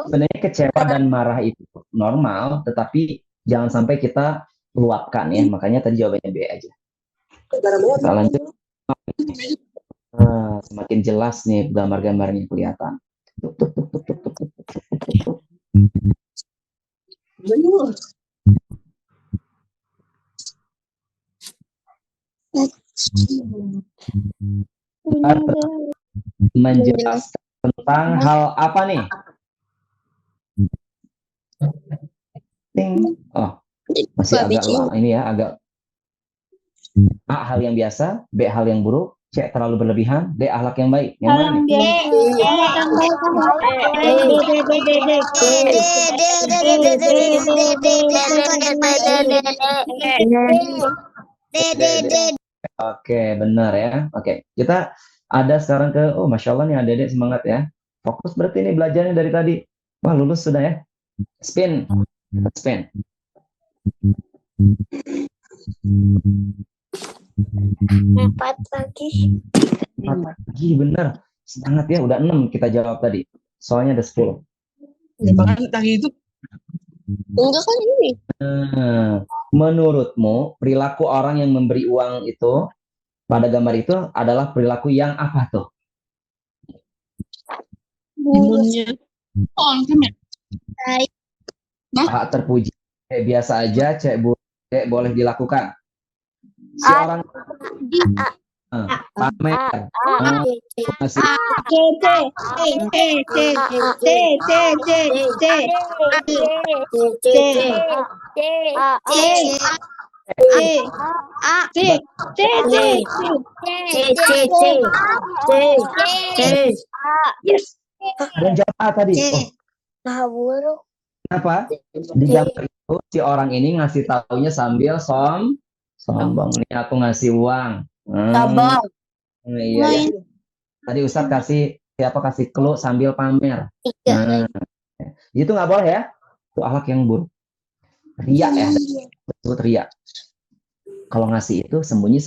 Sebenarnya kecewa dan marah itu normal, tetapi jangan sampai kita luapkan ya. Makanya tadi jawabannya B aja. Kita lanjut. Semakin jelas nih gambar-gambarnya kelihatan. Menjelaskan tentang hal apa nih? Oh, masih agak ini ya, agak A hal yang biasa, B hal yang buruk, C terlalu berlebihan, D akhlak yang baik. Yang mana nih? Oke, benar ya. Oke, kita ada sekarang ke, Masya Allah nih adik-adik semangat ya. Fokus berarti ini belajarnya dari tadi. Wah, lulus sudah ya. Spin. Spin. 4 lagi. 4 lagi, benar. Semangat ya, udah 6 kita jawab tadi. Soalnya ada 10. Semangat lagi itu. Enggak kan ini. Menurutmu, perilaku orang yang memberi uang itu pada gambar itu adalah perilaku yang apa tuh? Imunnya. A terpuji, C biasa aja, C boleh dilakukan. Si orang pamer. Masih Yes. dan jawab A tadi. Buruk. Kenapa? Di gambar itu si orang ini ngasih taunya sambil sombong. Nih aku ngasih uang. Sombong. Iya. Ya. Tadi Ustadz kasih clue sambil pamer. Itu nggak boleh ya. Itu akhlak yang buruk. Riya ya. Disebut riya. Kalau ngasih itu sembunyi.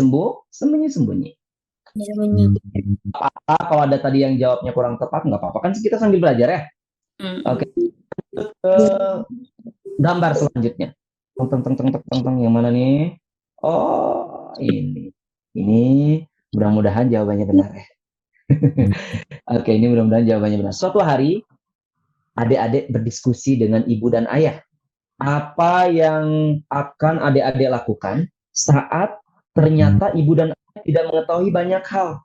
Apa kalau ada tadi yang jawabnya kurang tepat nggak apa-apa kan kita sambil belajar ya. Oke. Gambar selanjutnya. Teng, yang mana nih? Oh, ini. Ini mudah-mudahan jawabannya benar ya. Oke, ini mudah-mudahan jawabannya benar. Suatu hari adik-adik berdiskusi dengan ibu dan ayah. Apa yang akan adik-adik lakukan saat ternyata ibu dan ayah tidak mengetahui banyak hal?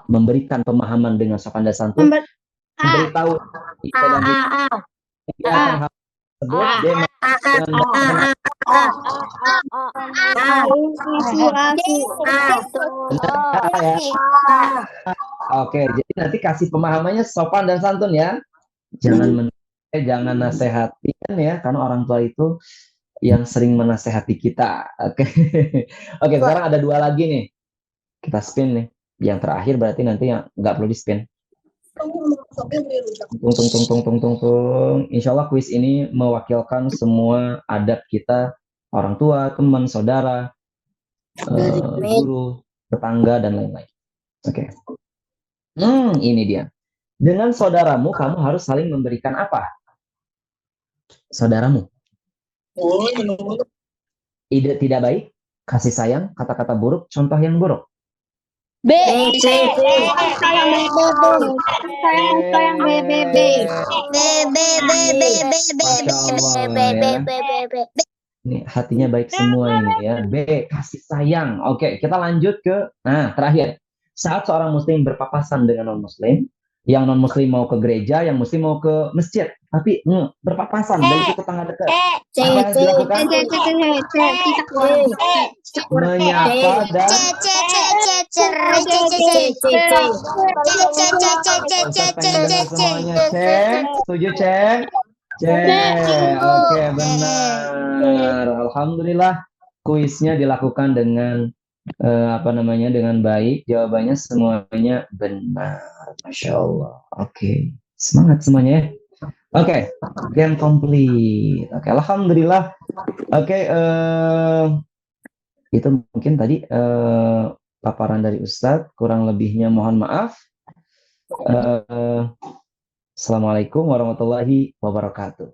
Memberikan pemahaman dengan sopan dan santun. Memberitahu hal tersebut dia Oke, jadi nanti kasih pemahamannya sopan dan santun ya. Jangan nasehatikan ya, karena orang tua itu yang sering menasehati kita. Oke. Oke, sekarang ada 2 lagi nih. Kita spin nih. Yang terakhir berarti nanti yang nggak perlu di-spin. Tung. Insya Allah kuis ini mewakilkan semua adab kita, orang tua, teman, saudara, guru, tetangga, dan lain-lain. Oke. Ini dia. Dengan saudaramu, kamu harus saling memberikan apa? Saudaramu. Ide tidak baik, kasih sayang, kata-kata buruk, contoh yang buruk. B. Sayang B. Ini hatinya baik semua ini ya. B, kasih sayang. Oke, kita lanjut ke terakhir. Saat seorang muslim berpapasan dengan non-muslim, yang non-muslim mau ke gereja, yang muslim mau ke masjid, tapi berpapasan dari itu tetangga dekat. Apa yang dilakukan? Menyapa dan semuanya. Cek, setuju cek? Cek. Oke, benar. Alhamdulillah kuisnya dilakukan dengan dengan baik. Jawabannya semuanya benar. Masya Allah. Oke, semangat semuanya ya. Oke, game complete. Oke, alhamdulillah. Oke, itu mungkin tadi paparan dari Ustadz. Kurang lebihnya mohon maaf. Assalamualaikum warahmatullahi wabarakatuh.